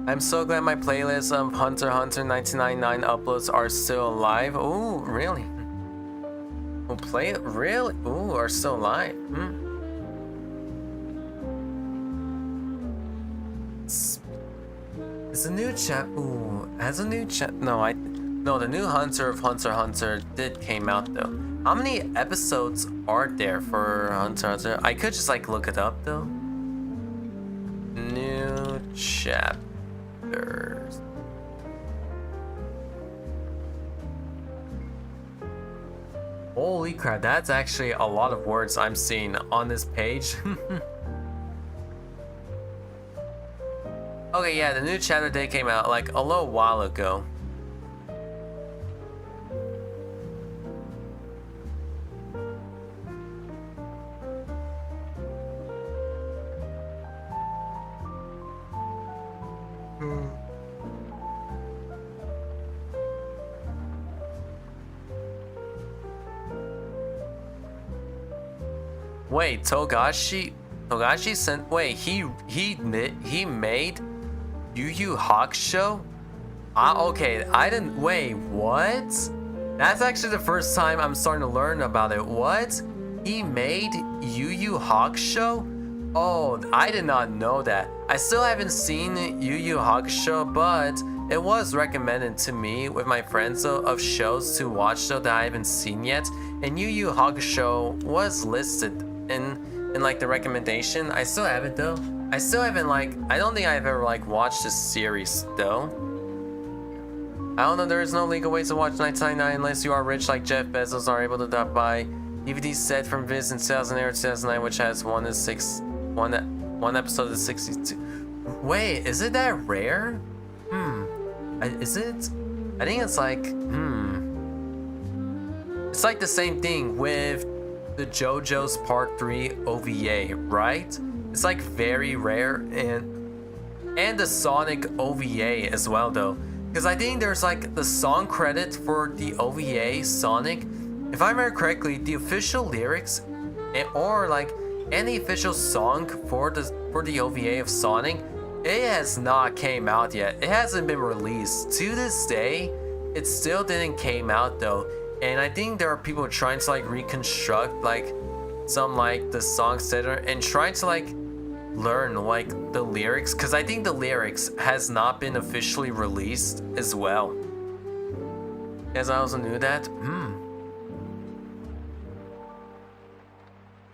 I'm so glad my playlist of Hunter x Hunter 1999 uploads are still alive. Ooh, really? We'll play it? Really? Ooh, are still alive. It's a new chat. Ooh, has a new chat. No, the new Hunter of Hunter x Hunter did came out though. How many episodes are there for Hunter x Hunter? I could just like look it up though. New chapters. Holy crap, that's actually a lot of words I'm seeing on this page. Okay, yeah, the new chapter day came out like a little while ago. Wait, Togashi sent. Wait, he made Yu Yu Hakusho? Okay, I didn't. Wait, what? That's actually the first time I'm starting to learn about it. What? He made Yu Yu Hakusho? Oh, I did not know that. I still haven't seen Yu Yu Hakusho, but it was recommended to me with my friends of shows to watch though that I haven't seen yet. And Yu Yu Hakusho was listed in like the recommendation. I still have it though. I still haven't I don't think I've ever watched this series though. I don't know, there is no legal way to watch 1999 unless you are rich like Jeff Bezos are able to buy DVD set from Viz in 2008 or 2009, which has one episode of 62. Wait, is it that rare? Is it? I think it's it's like the same thing with the JoJo's Part 3 OVA, right? It's like very rare, and the Sonic OVA as well though, because I think there's like the song credit for the OVA Sonic. If I remember correctly, the official lyrics or like any official song for the OVA of Sonic, it has not came out yet. It hasn't been released to this day. It still didn't came out though. And I think there are people trying to reconstruct some the song center and trying to learn the lyrics, because I think the lyrics has not been officially released as well. You guys also knew that?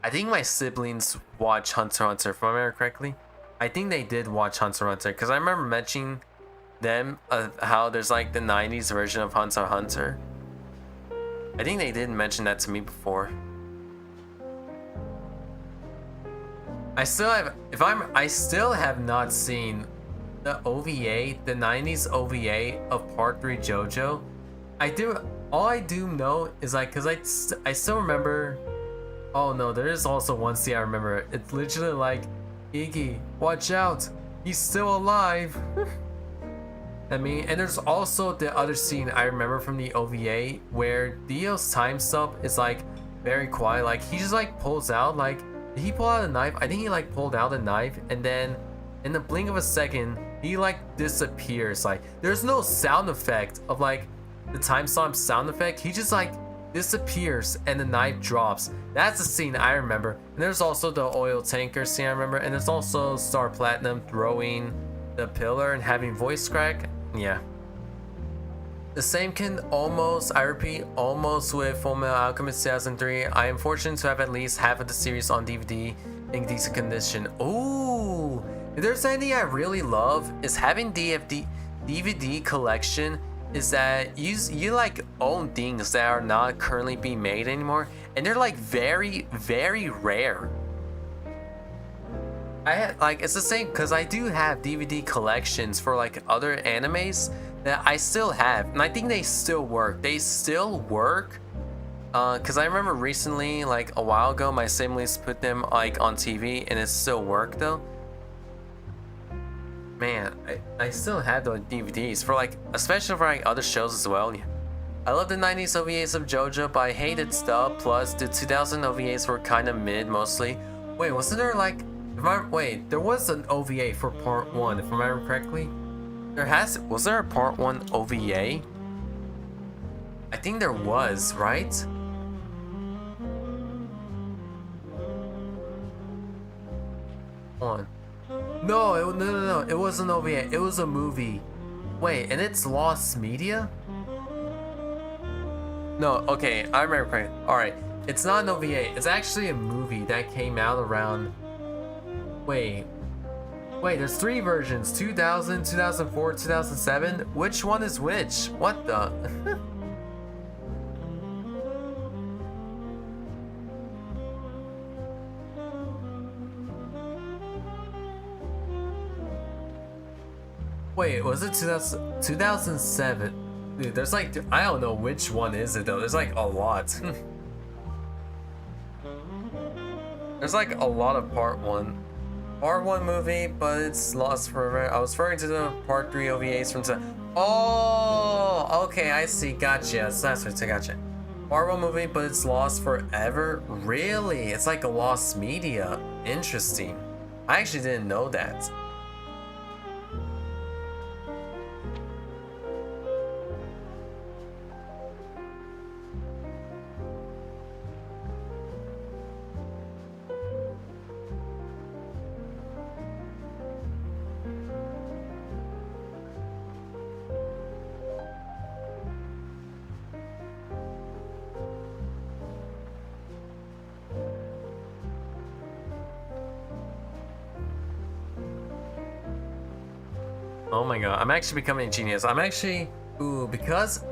I think my siblings watch Hunter x Hunter, if I remember correctly. I think they did watch Hunter x Hunter, because I remember mentioning them how there's the 90s version of Hunter x Hunter. I think they did mention that to me before. I still have not seen the OVA, the 90s OVA of Part 3 JoJo. all I do know is like, cause I still remember. Oh no, there is also one scene I remember. It's literally like, Iggy, watch out, he's still alive. I mean, and there's also the other scene I remember from the OVA where Dio's time stop is like very quiet. Like he just like pulls out, like, did he pull out a knife? I think he like pulled out a knife, and then in the blink of a second, he like disappears. Like there's no sound effect of like the time stamp sound effect. He just like disappears and the knife drops. That's the scene I remember. And there's also the oil tanker scene I remember, and there's also Star Platinum throwing the pillar and having voice crack. Yeah. The same can almost, I repeat, almost with Fullmetal Alchemist 2003. I am fortunate to have at least half of the series on DVD in decent condition. Ooh, if there's anything I really love is having DVD collection, is that you like own things that are not currently being made anymore, and they're like very, very rare. I had like, it's the same because I do have DVD collections for like other animes that I still have, and I think they still work. They still work. Cause I remember recently, like a while ago, my siblings put them like on TV, and it still worked though. Man, I still have those DVDs for like, especially for like other shows as well. I love the 90s OVAs of JoJo, but I hated stuff. Plus, the 2000 OVAs were kind of mid mostly. Wait, wasn't there like? Wait, there was an OVA for part 1, if I remember correctly. Was there a part 1 OVA? I think there was, right? Hold on. No, it wasn't an OVA, it was a movie. Wait, and it's lost media? No, okay, I remember correctly. Alright, it's not an OVA, it's actually a movie that came out around... Wait, there's 3 versions, 2000, 2004, 2007. Which one is which? What the? Wait, was it 2007? Dude, there's like, I don't know which one is it though. There's like a lot. There's like a lot of part 1. Part 1 movie, but it's lost forever. I was referring to the part 3 OVAs from... Oh, okay, I see. Gotcha. That's what I gotcha. Part 1 movie, but it's lost forever? Really? It's like a lost media. Interesting. I actually didn't know that. Oh my god, I'm actually becoming a genius. I'm actually, because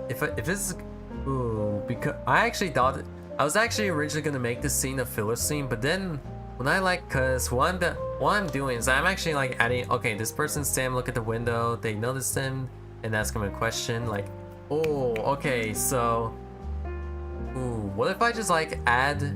because I actually thought, I was actually originally gonna make this scene a filler scene, but then when I like, cause what I'm doing is I'm actually like adding, okay, this person's standing, look at the window, they notice him, and ask him a question, like, oh, okay, so, what if I just like add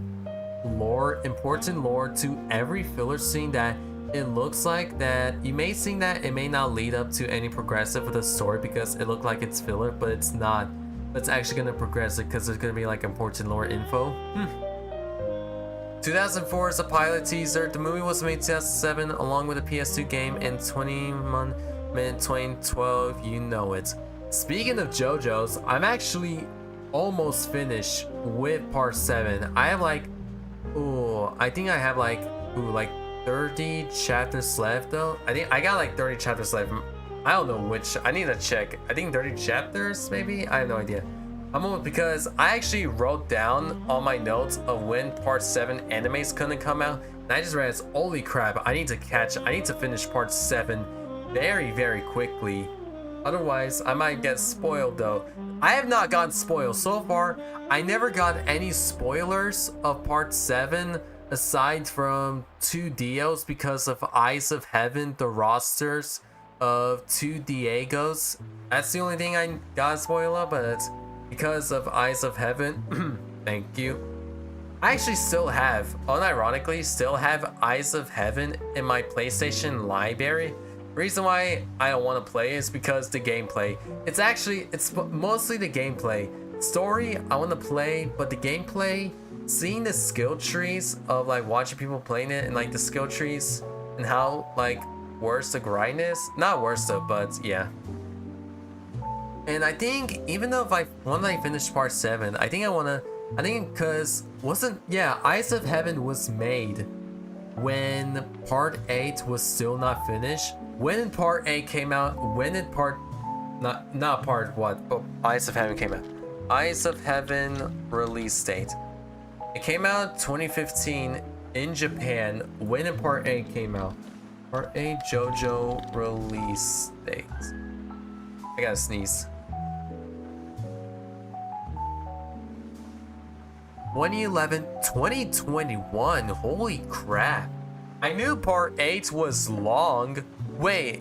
lore, important lore to every filler scene that it looks like that you may think that it may not lead up to any progressive with the story because it looked like it's filler, but it's not. It's actually gonna progress it because there's gonna be like important lore info. 2004 is a pilot teaser. The movie was made 2007 along with a PS2 game in 2012. You know it. Speaking of JoJo's, I'm actually almost finished with part 7. I have like, I think I have like, 30 chapters left though. I think I got like 30 chapters left. I don't know which, I need to check. I think 30 chapters maybe? I have no idea. I'm almost, because I actually wrote down all my notes of when part 7 animes couldn't come out, and I just realized, holy crap, I need to finish part 7 very, very quickly. Otherwise, I might get spoiled though. I have not gotten spoiled so far. I never got any spoilers of part 7 aside from 2 Dios because of Eyes of Heaven, the rosters of 2 Diegos. That's the only thing I got spoiled of, but because of Eyes of Heaven. Thank you. I actually still have, unironically, still have Eyes of Heaven in my PlayStation library. Reason why I don't want to play is because the gameplay. It's mostly the gameplay. Story, I want to play, but the gameplay, seeing the skill trees of like watching people playing it and like the skill trees and how like worse the grind is. Not worse though, but yeah. And I think even though once I finish part 7, I think because Eyes of Heaven was made when part 8 was still not finished. When part 8 came out, not part what? Oh, Eyes of Heaven came out. Eyes of Heaven release date. It came out 2015 in Japan. When in part 8 came out? Part 8 JoJo release date. I gotta sneeze. 2021. Holy crap. I knew part 8 was long. Wait.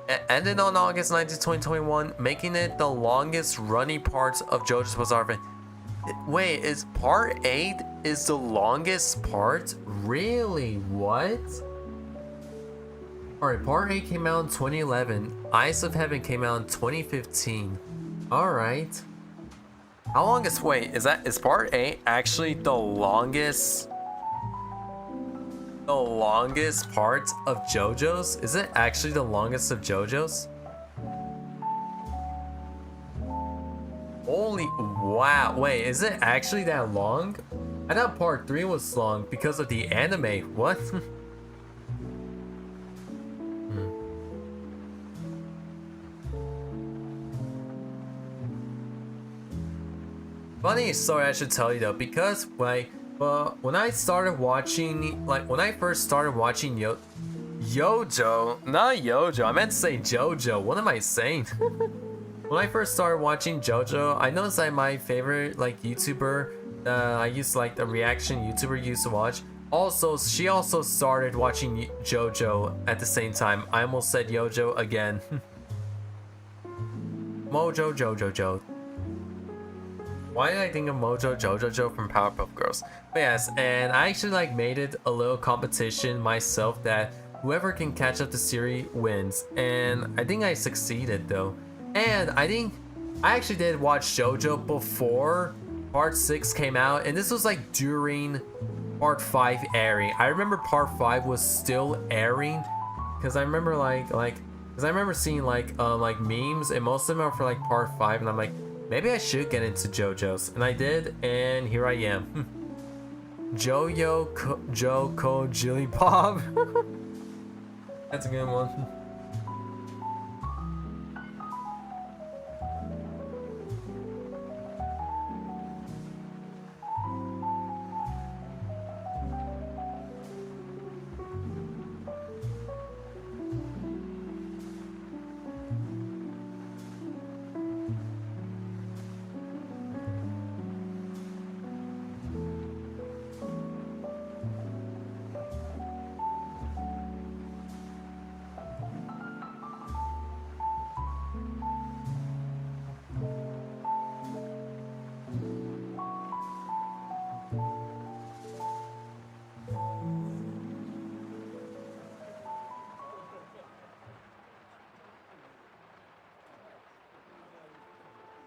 It ended on August 19, 2021, making it the longest running part of JoJo's Bizarre Adventure. Wait, is part 8 is the longest part? Really? What? Alright, part 8 came out in 2011. Eyes of Heaven came out in 2015. Alright. How long is is part 8 actually the longest part of JoJo's? Is it actually the longest of JoJo's? Holy wow. Wait, is it actually that long? I thought part 3 was long because of the anime. What? Funny story I should tell you though, because when I started watching, when I first started watching Yojo, not Yojo, I meant to say JoJo, what am I saying? When I first started watching JoJo, I noticed that my favorite YouTuber, I used the reaction YouTuber used to watch, she also started watching JoJo at the same time. I almost said Yojo again. Mojo Jojo. Why did I think of Mojo Jojo from Powerpuff Girls? But yes, and I actually made it a little competition myself that whoever can catch up the series wins. And I think I succeeded though. And I think I actually did watch JoJo before part 6 came out, and this was during part 5 airing. I remember part 5 was still airing because I remember because I remember seeing memes, and most of them are for part 5, and I'm like, maybe I should get into JoJo's, and I did, and here I am. Joko Jilly Bob. That's a good one.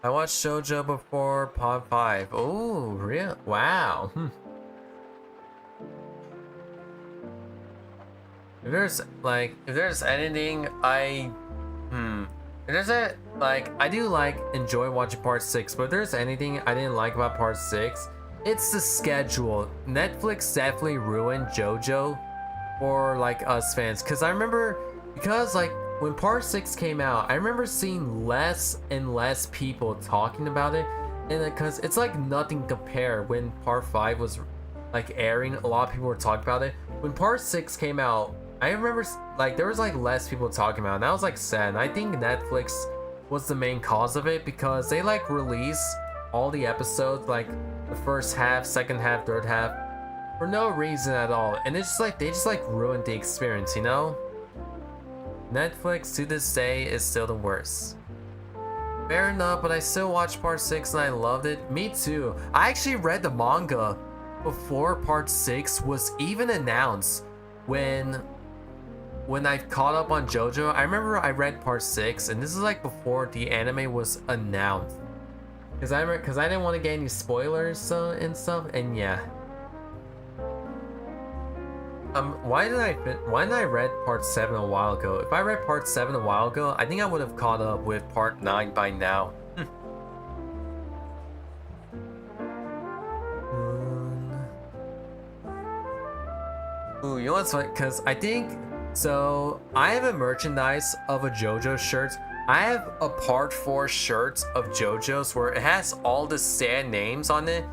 I watched JoJo before Pod 5. Oh, real? Wow. If there's anything I do enjoy watching part 6, but if there's anything I didn't like about part 6, it's the schedule. Netflix definitely ruined JoJo for us fans, because I remember, when part 6 came out, I remember seeing less and less people talking about it, and because it's nothing compared when part 5 was airing. A lot of people were talking about it. When part 6 came out, I remember there was less people talking about it, and that was sad. And I think Netflix was the main cause of it, because they release all the episodes, the first half, second half, third half, for no reason at all, and it's just they just ruined the experience, you know? Netflix to this day is still the worst. Fair enough, but I still watched part 6 and I loved it. Me too. I actually read the manga before part 6 was even announced. When I caught up on JoJo, I remember I read part 6, and this is like before the anime was announced. Cause I didn't want to get any spoilers and stuff, and yeah. Why didn't I read part 7 a while ago? If I read part 7 a while ago, I think I would have caught up with part 9 by now. Ooh, you know what's funny? Cause I think so. I have a merchandise of a JoJo shirt. I have a part 4 shirt of JoJo's where it has all the sad names on it,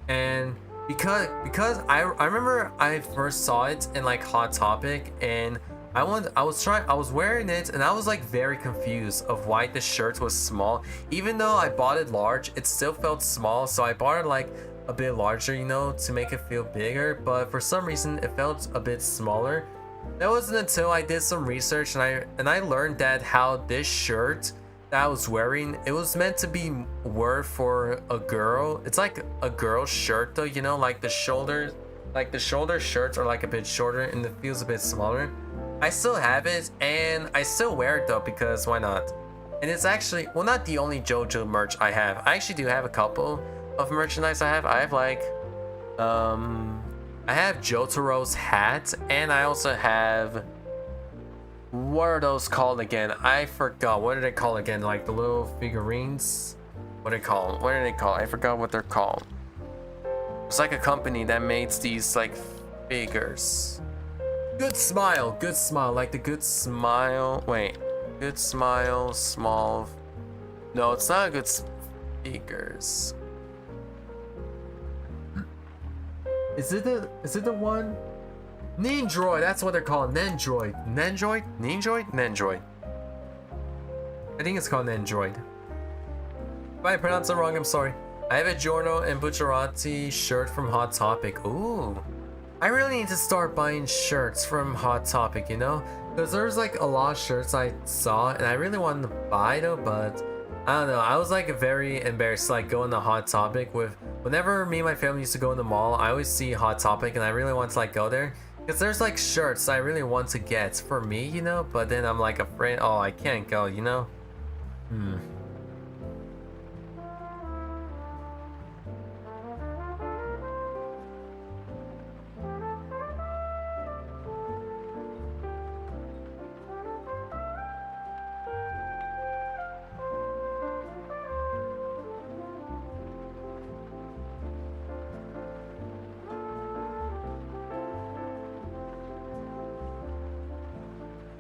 and because I remember I first saw it in like Hot Topic, and I was wearing it, and I was like very confused of why the shirt was small. Even though I bought it large, it still felt small, so I bought it like a bit larger, you know, to make it feel bigger, but for some reason it felt a bit smaller. That wasn't until I did some research and I learned that how this shirt that I was wearing, it was meant to be worn for a girl. It's like a girl's shirt though, you know, like the shoulder shirts are like a bit shorter and it feels a bit smaller. I still have it and I still wear it though because why not? And it's actually, well, not the only JoJo merch I have. I actually do have a couple of merchandise I have like I have Jotaro's hat, and I also have, what are those called again? I forgot. What are they called again? Like the little figurines? What are they called? What are they called? I forgot what they're called. It's like a company that makes these like figures. Good Smile, like the Good Smile. Wait, Good Smile, small. No, it's not Good Figures. Is it the one? Nendroid, that's what they're called. Nendroid. I think it's called Nendroid. If I pronounce it wrong, I'm sorry. I have a Giorno and Bucciarati shirt from Hot Topic. Ooh. I really need to start buying shirts from Hot Topic, you know? Because there's like a lot of shirts I saw and I really wanted to buy though, but I don't know. I was like very embarrassed to like go into Hot Topic with, whenever me and my family used to go in the mall, I always see Hot Topic and I really want to like go there. Because there's like shirts I really want to get for me, you know? But then I'm like afraid, oh, I can't go, you know?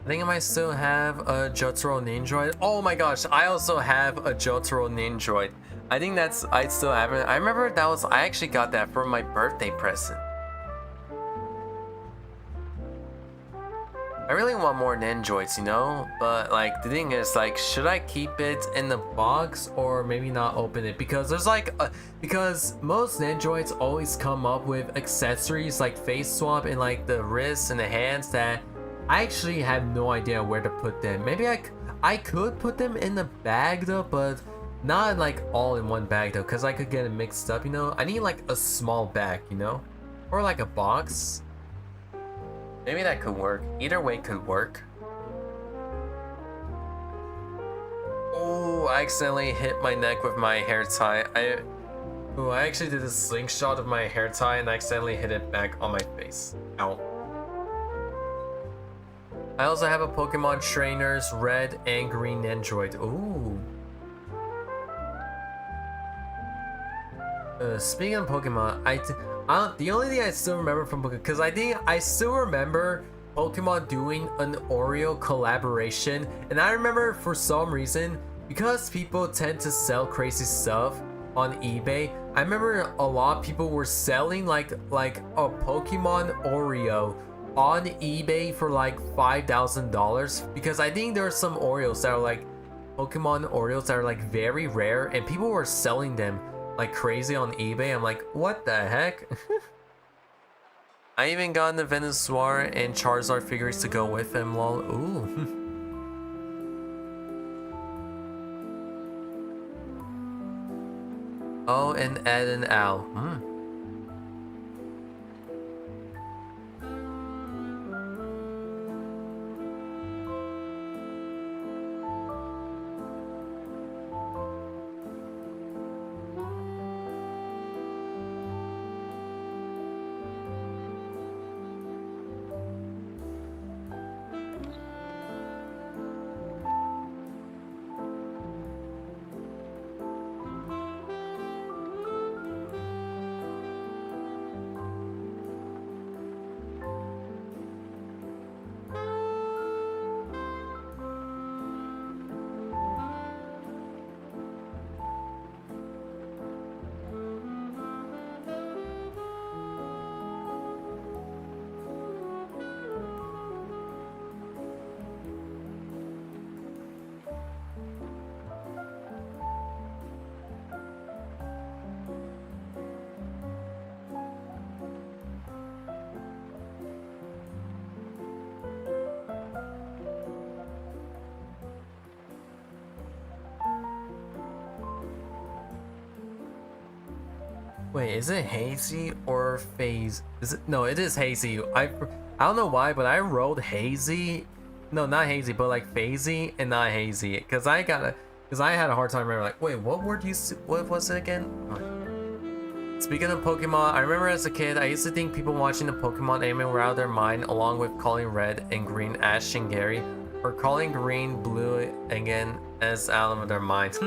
I think I might still have a Jotaro Nendroid. Oh my gosh, I also have a Jotaro Nendroid. I think I still have it. I remember I actually got that for my birthday present. I really want more Nendroids, you know? But like the thing is, like, should I keep it in the box or maybe not open it? Because there's like because most Nendroids always come up with accessories like face swap and like the wrists and the hands that I actually have no idea where to put them. Maybe I could put them in the bag though, but not like all in one bag though, because I could get it mixed up, you know? I need like a small bag, you know? Or like a box. Maybe that could work. Either way could work. Oh, I accidentally hit my neck with my hair tie. I actually did a slingshot of my hair tie and I accidentally hit it back on my face. Ow. I also have a Pokemon Trainers Red and Green Nendroid. Ooh. Speaking of Pokemon, the only thing I still remember from Pokemon, because I think I still remember Pokemon doing an Oreo collaboration, and I remember for some reason, because people tend to sell crazy stuff on eBay, I remember a lot of people were selling like a Pokemon Oreo on eBay for like $5,000, because I think there are some Oreos that are like Pokemon Oreos that are like very rare, and people were selling them like crazy on eBay. I'm like, what the heck? I even got the Venusaur and Charizard figures to go with him, lol. Ooh. Oh, and Ed and Al. Hmm. Wait, is it hazy or phase? Is it? No, it is hazy. I don't know why, but I wrote hazy. No, not hazy, but like phasey and not hazy. Cause I had a hard time remembering. Like, wait, what word what was it again? Speaking of Pokemon, I remember as a kid, I used to think people watching the Pokemon anime were out of their mind, along with calling Red and Green Ash and Gary, or calling Green Blue again as out of their mind.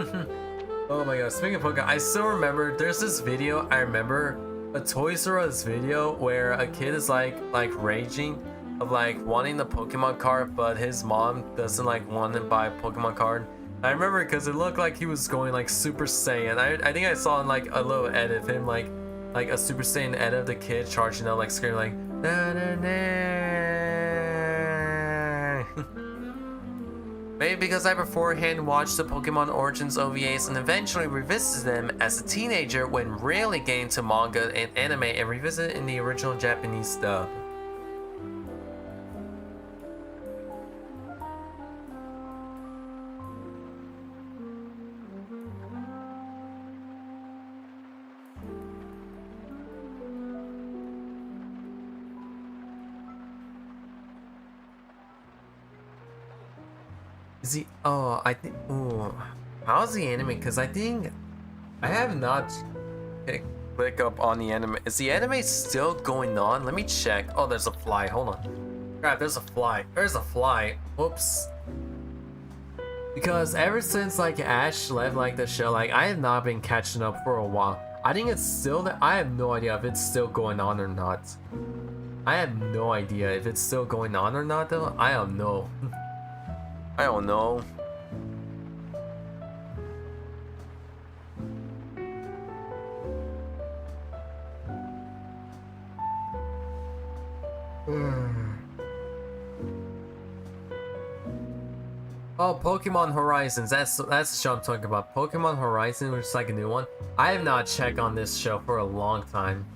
Oh my god, speaking of Pokemon, I still remember there's this video, I remember a Toys R Us video where a kid is like raging of like wanting the Pokemon card, but his mom doesn't like want to buy a Pokemon card. I remember because it looked like he was going like Super Saiyan. I think I saw in like a little edit of him like a Super Saiyan edit of the kid charging up like screaming like na na na. Maybe because I beforehand watched the Pokemon Origins OVAs and eventually revisited them as a teenager when really getting into manga and anime and revisited in the original Japanese dub. Is he? Oh, I think. Ooh, how's the anime? Because I think I have not click up on the anime. Is the anime still going on? Let me check. Oh, there's a fly. Hold on. Crap, there's a fly. There's a fly. Whoops. Because ever since like Ash left like the show, like I have not been catching up for a while. I think it's still that. I have no idea if it's still going on or not. I have no idea if it's still going on or not though. I don't know. I don't know. Oh, Pokemon Horizons. That's the show I'm talking about. Pokemon Horizon, which is like a new one. I have not checked on this show for a long time.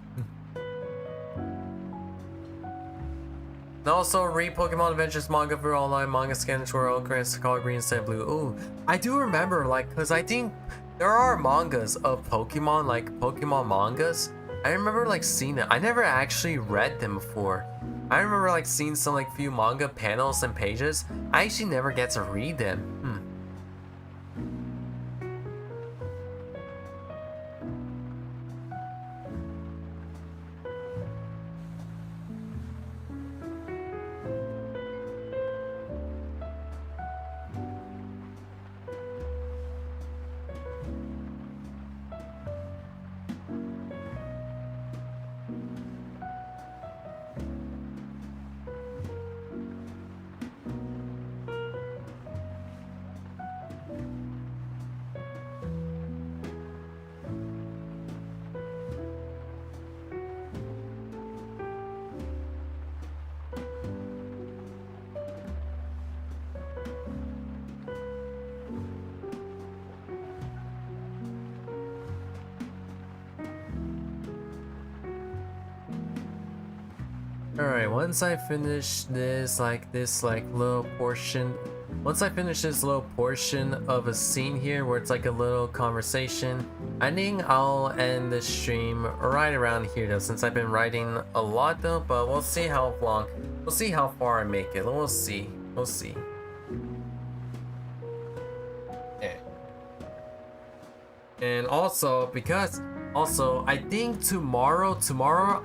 And also read Pokemon Adventures manga for online manga scanners where all grants color green instead of blue. Ooh, I do remember like because I think there are mangas of Pokemon, like Pokemon mangas. I remember like seeing it. I never actually read them before. I remember like seeing some like few manga panels and pages. I actually never get to read them. Alright, once I finish this little portion, once I finish this little portion of a scene here where it's like a little conversation, I think I'll end the stream right around here though, since I've been writing a lot though, but we'll see how long, we'll see how far I make it. We'll see. We'll see. Yeah. And also, because I think tomorrow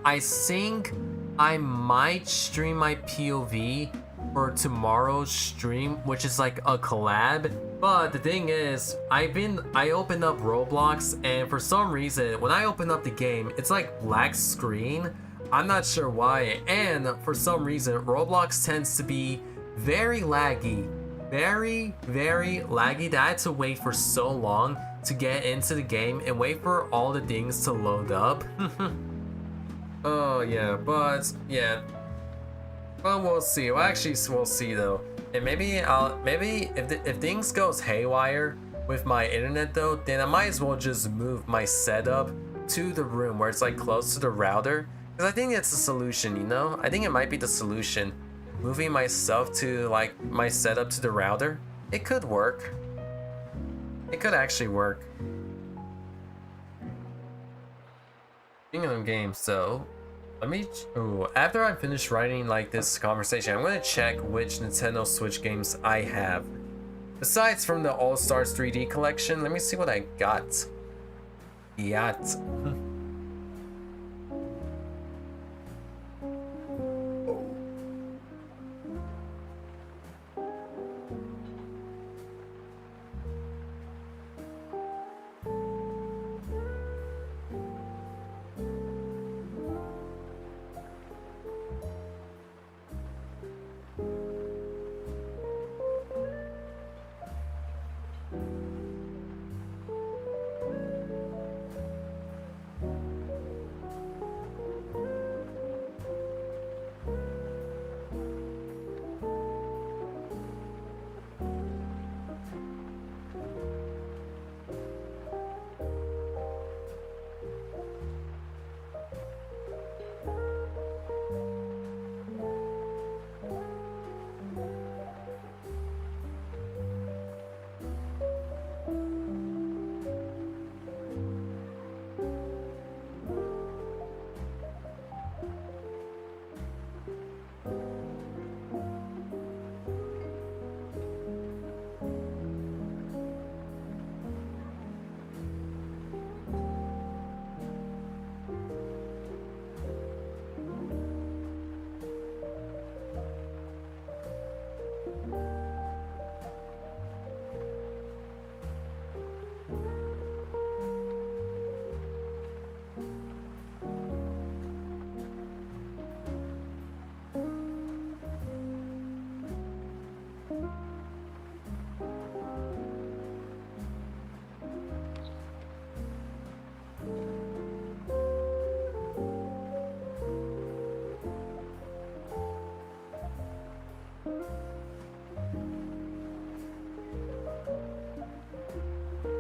I think I might stream my POV for tomorrow's stream, which is like a collab. But the thing is, I opened up Roblox, and for some reason, when I open up the game, it's like black screen. I'm not sure why, and for some reason, Roblox tends to be very laggy. Very, very laggy that I had to wait for so long to get into the game and wait for all the things to load up. Oh yeah, but yeah. Well, we'll see. Well, actually, we'll see though. And maybe if things goes haywire with my internet though, then I might as well just move my setup to the room where it's like close to the router. Because I think it's the solution, you know? I think it might be the solution. Moving myself to like my setup to the router. It could work. It could actually work. Speaking of games, so let me. Ooh, after I finish writing like this conversation, I'm gonna check which Nintendo Switch games I have. Besides from the All Stars 3D collection, let me see what I got. Yacht.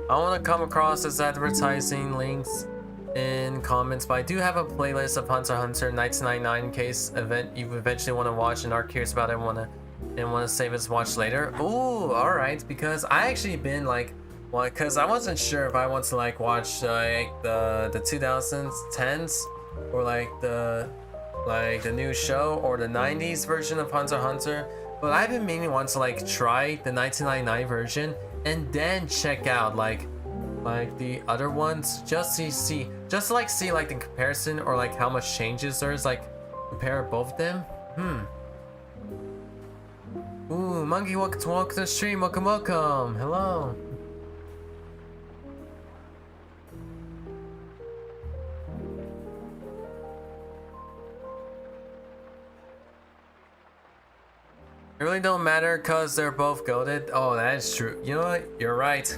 I want to come across as advertising links in comments, but I do have a playlist of Hunter x Hunter 1999 in case you eventually want to watch and are curious about it and want to save as watch later. Ooh, all right, because I actually been like, because I wasn't sure if I want to like watch like the 2010s or like the new show or the 90s version of Hunter x Hunter, but I've been meaning to like try the 1999 version and then check out like the other ones just to see like the comparison or like how much changes there is, like compare both of them. Ooh, Monkey, welcome to the stream. Welcome. Hello. It really don't matter because they're both goated. Oh, that is true. You know what? You're right.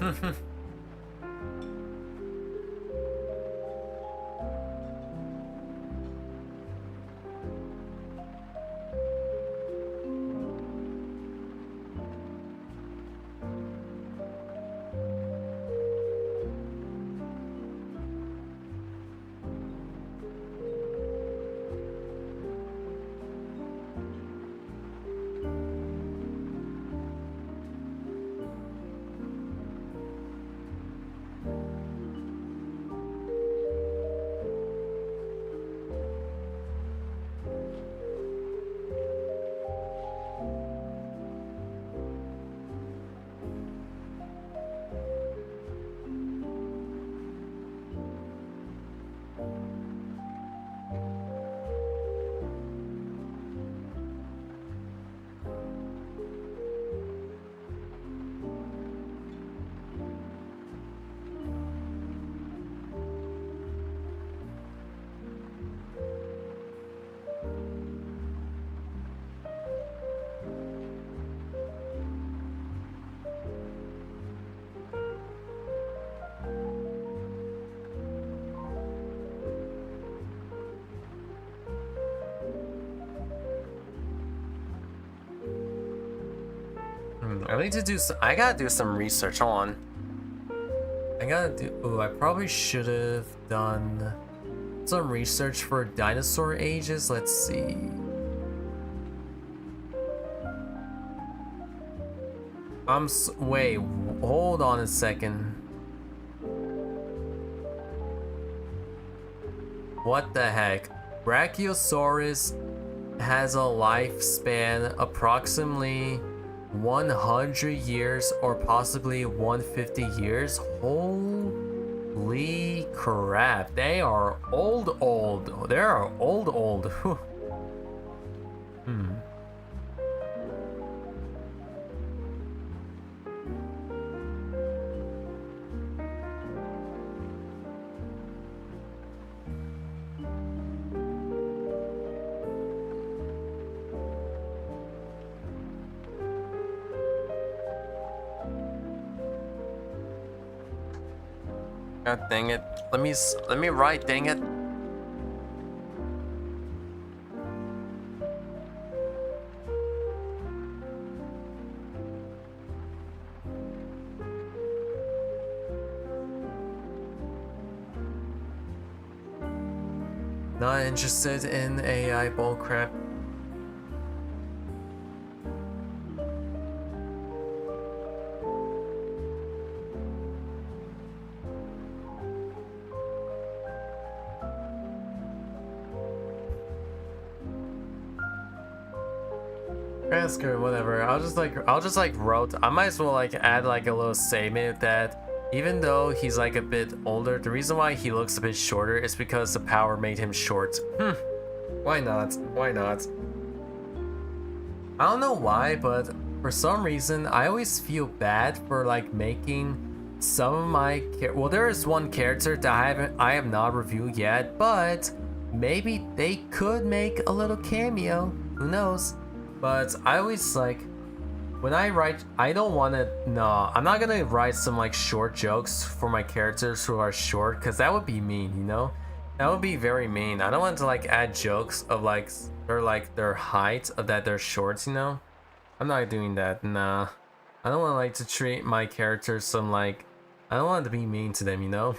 I need to do some, I gotta do some research. Hold on. I gotta do. Ooh, I probably should have done some research for dinosaur ages. Let's see. Wait, hold on a second. What the heck? Brachiosaurus has a lifespan approximately 100 years or possibly 150 years. Holy crap. They are old. They are old. God dang it. Let me write, dang it. Not interested in AI bullcrap. Ask her, whatever. I'll just like wrote. I might as well like add like a little statement that even though he's like a bit older, the reason why he looks a bit shorter is because the power made him short. Why not? Why not? I don't know why, but for some reason I always feel bad for like making some of my well, there is one character that I have not reviewed yet, but maybe they could make a little cameo. Who knows? But I always like, when I write, I don't want to, no, I'm not gonna write some like short jokes for my characters who are short, because that would be mean, you know? That would be very mean. I don't want to like add jokes of like, or like their height, of that they're shorts, you know? I'm not doing that, nah. I don't want like to treat my characters some like, I don't want to be mean to them, you know?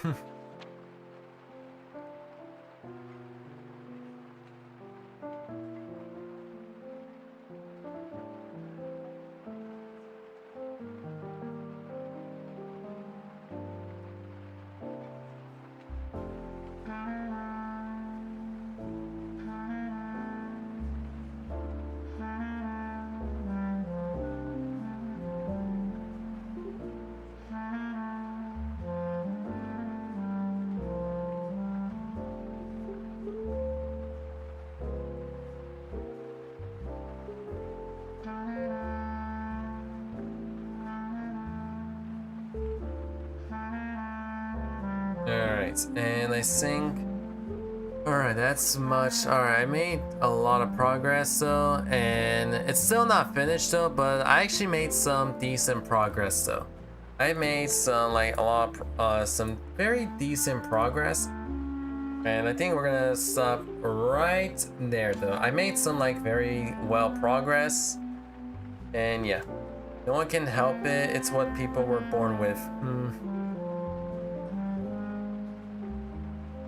Alright, and I think... Alright, that's much. Alright, I made a lot of progress though, and it's still not finished though, but I actually made some decent progress though. I made some, like, a lot of, some very decent progress. And I think we're gonna stop right there though. I made some, like, very well progress. And yeah, no one can help it. It's what people were born with.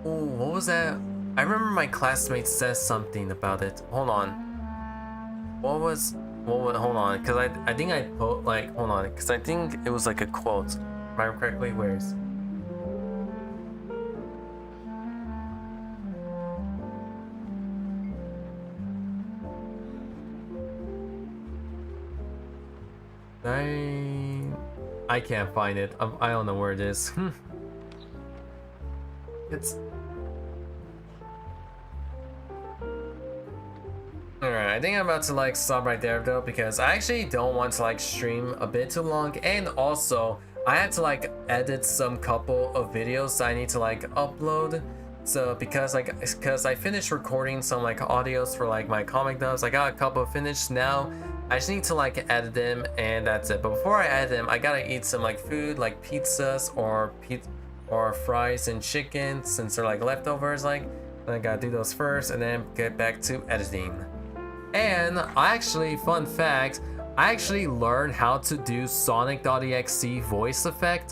Ooh, what was that? I remember my classmate says something about it. Hold on. What was, hold on, because I think I put, like, hold on, because I think it was like a quote. Am I correctly? Where's? I can't find it. I don't know where it is. It's... Alright, I think I'm about to like stop right there though, because I actually don't want to like stream a bit too long, and also I had to like edit some couple of videos I need to like upload. So because I finished recording some like audios for like my comic dubs, I got a couple finished now. I just need to like edit them and that's it. But before I edit them, I gotta eat some like food, like pizzas or fries and chicken, since they're like leftovers. Like, I gotta do those first and then get back to editing. And actually, fun fact, I actually learned how to do Sonic.exe voice effect.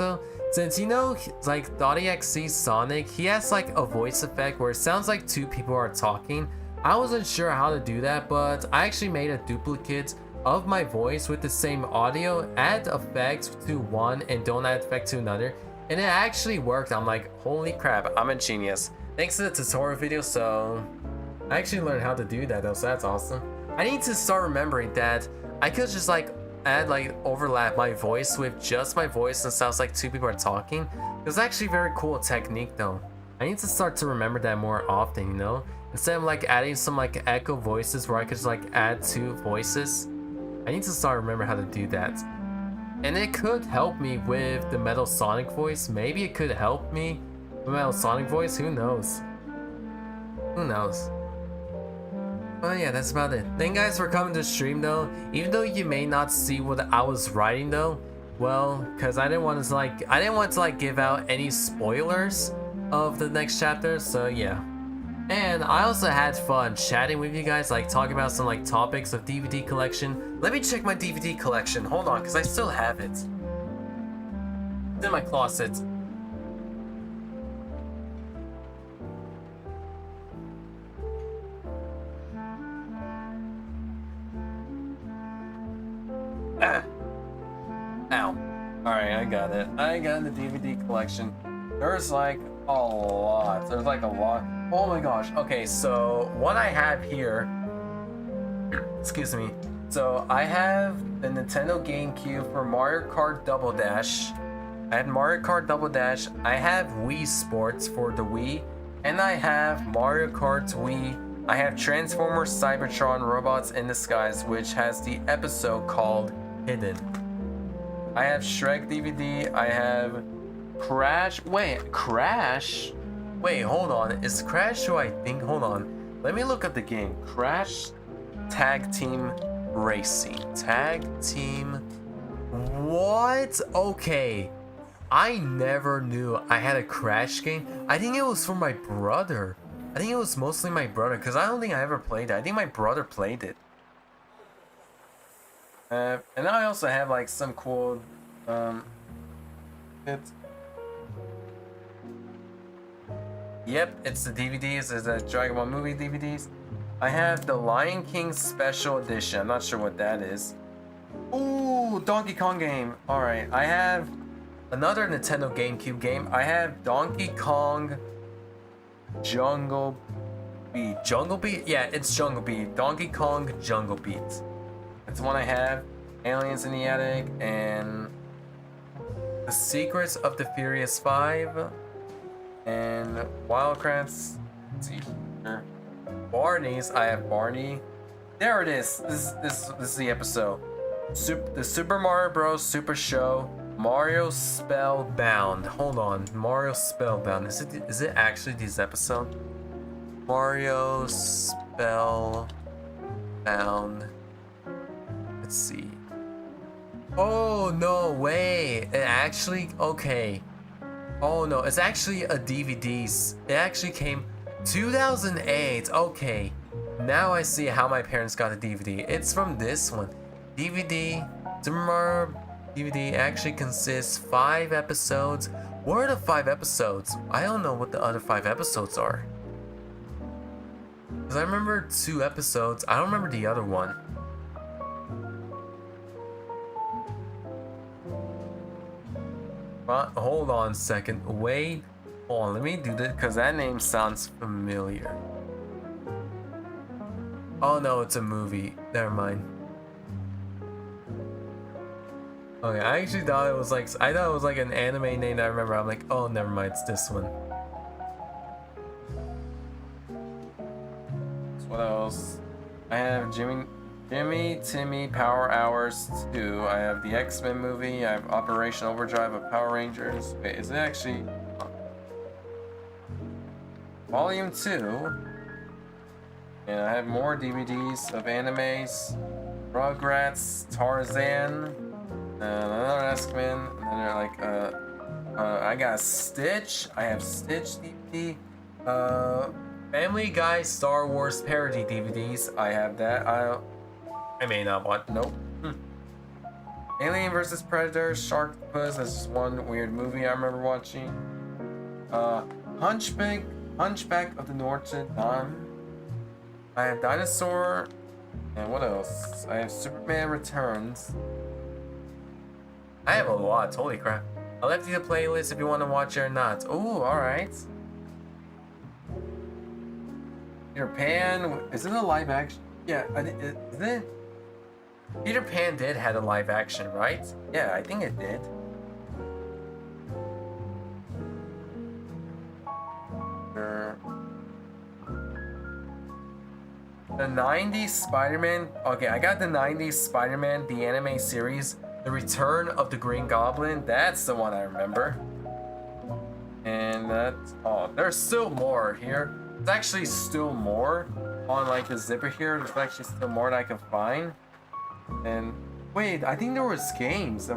Since you know, like .exe Sonic, he has like a voice effect where it sounds like two people are talking. I wasn't sure how to do that, but I actually made a duplicate of my voice with the same audio, add effect to one and don't add effect to another, and it actually worked. I'm like, holy crap, I'm a genius. Thanks to the tutorial video, so I actually learned how to do that though, so that's awesome. I need to start remembering that I could just like add like overlap my voice with just my voice and sounds like two people are talking. It's actually a very cool technique though. I need to start to remember that more often, you know? Instead of like adding some like echo voices where I could just like add two voices. I need to start remember how to do that. And it could help me with the Metal Sonic voice. Maybe it could help me with Metal Sonic voice, who knows? Who knows? Oh yeah, that's about it. Thank you guys for coming to stream though. Even though you may not see what I was writing though, well, cause I didn't want to give out any spoilers of the next chapter, so yeah. And I also had fun chatting with you guys, like talking about some like topics of DVD collection. Let me check my DVD collection. Hold on, cause I still have it. It's in my closet. Ow. Alright, I got it. I got the DVD collection. There's like a lot. There's like a lot. Oh my gosh. Okay, so what I have here, excuse me. So I have the Nintendo GameCube for Mario Kart Double Dash. I have Mario Kart Double Dash. I have Wii Sports for the Wii. And I have Mario Kart Wii. I have Transformers Cybertron Robots in Disguise, which has the episode called Hidden. I have Shrek DVD. I have Crash. Wait, Crash? Wait, hold on. Is Crash who I think? Hold on. Let me look at the game. Crash Tag Team Racing. Tag Team. What? Okay. I never knew I had a Crash game. I think it was for my brother. I think it was mostly my brother because I don't think I ever played it. I think my brother played it. And I also have like some cool Yep, it's the DVDs. It's the Dragon Ball movie DVDs. I have the Lion King Special Edition. I'm not sure what that is. Ooh, Donkey Kong game. Alright, I have another Nintendo GameCube game. I have Donkey Kong Jungle Beat. Jungle Beat? Yeah, it's Jungle Beat. Donkey Kong Jungle Beat. That's the one I have. Aliens in the Attic and The Secrets of the Furious 5 and Wildcrafts. Let's see here. Barney's. I have Barney. There it is. This is the episode. The Super Mario Bros. Super Show. Mario Spellbound. Hold on. Mario Spellbound. Is it actually this episode? Mario Spellbound. Let's see. Oh no way. It actually okay. Oh no, it's actually a DVDs. It actually came 2008. Okay. Now I see how my parents got a DVD. It's from this one. DVD. Super Mario DVD actually consists 5 episodes. What are the 5 episodes? I don't know what the other 5 episodes are. Because I remember 2 episodes. I don't remember the other one. Hold on a second. Wait. Hold on. Let me do this because that name sounds familiar. Oh no, it's a movie. Never mind. Okay, I actually thought it was like an anime name that I remember. I'm like, oh, never mind, it's this one. So what else? I have Jimmy Timmy Power Hours 2. I have the X-Men movie. I have Operation Overdrive of Power Rangers. Wait, is it actually Volume 2? And I have more DVDs of animes. Rugrats, Tarzan, another X-Men, and then they're like, I got Stitch. I have Stitch DVD. Family Guy Star Wars parody DVDs. I have that. I may not want. Nope. Alien vs Predator, Sharktopus. That's just one weird movie I remember watching. Hunchback of the Notre Dame. I have Dinosaur. And what else? I have Superman Returns. I have a lot. Holy crap. I left you the playlist if you want to watch it or not. Oh, alright. Peter Pan. Is it a live action? Yeah, is it? Peter Pan did have a live action, right? Yeah, I think it did. The 90s Spider-Man. Okay, I got the 90s Spider-Man, the anime series. The Return of the Green Goblin. That's the one I remember. And that's... Oh, there's still more here. There's actually still more on like the zipper here. There's actually still more that I can find. And wait, I think there was games.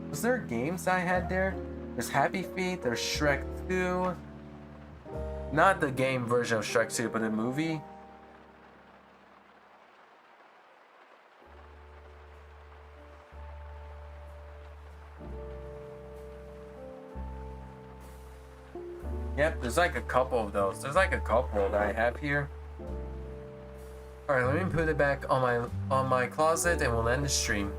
Was there games I had there? There's Happy Feet. There's Shrek 2. Not the game version of Shrek 2, but the movie. Yep, there's like a couple of those. There's like a couple that I have here. Alright, let me put it back on my closet and we'll end the stream.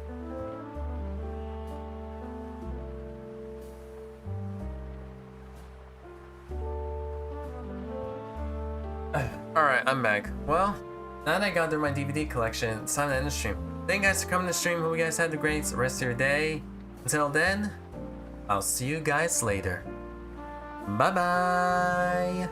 Alright, I'm back. Well, now that I got through my DVD collection, it's time to end the stream. Thank you guys for coming to the stream. Hope you guys had a great rest of your day. Until then, I'll see you guys later. Bye bye!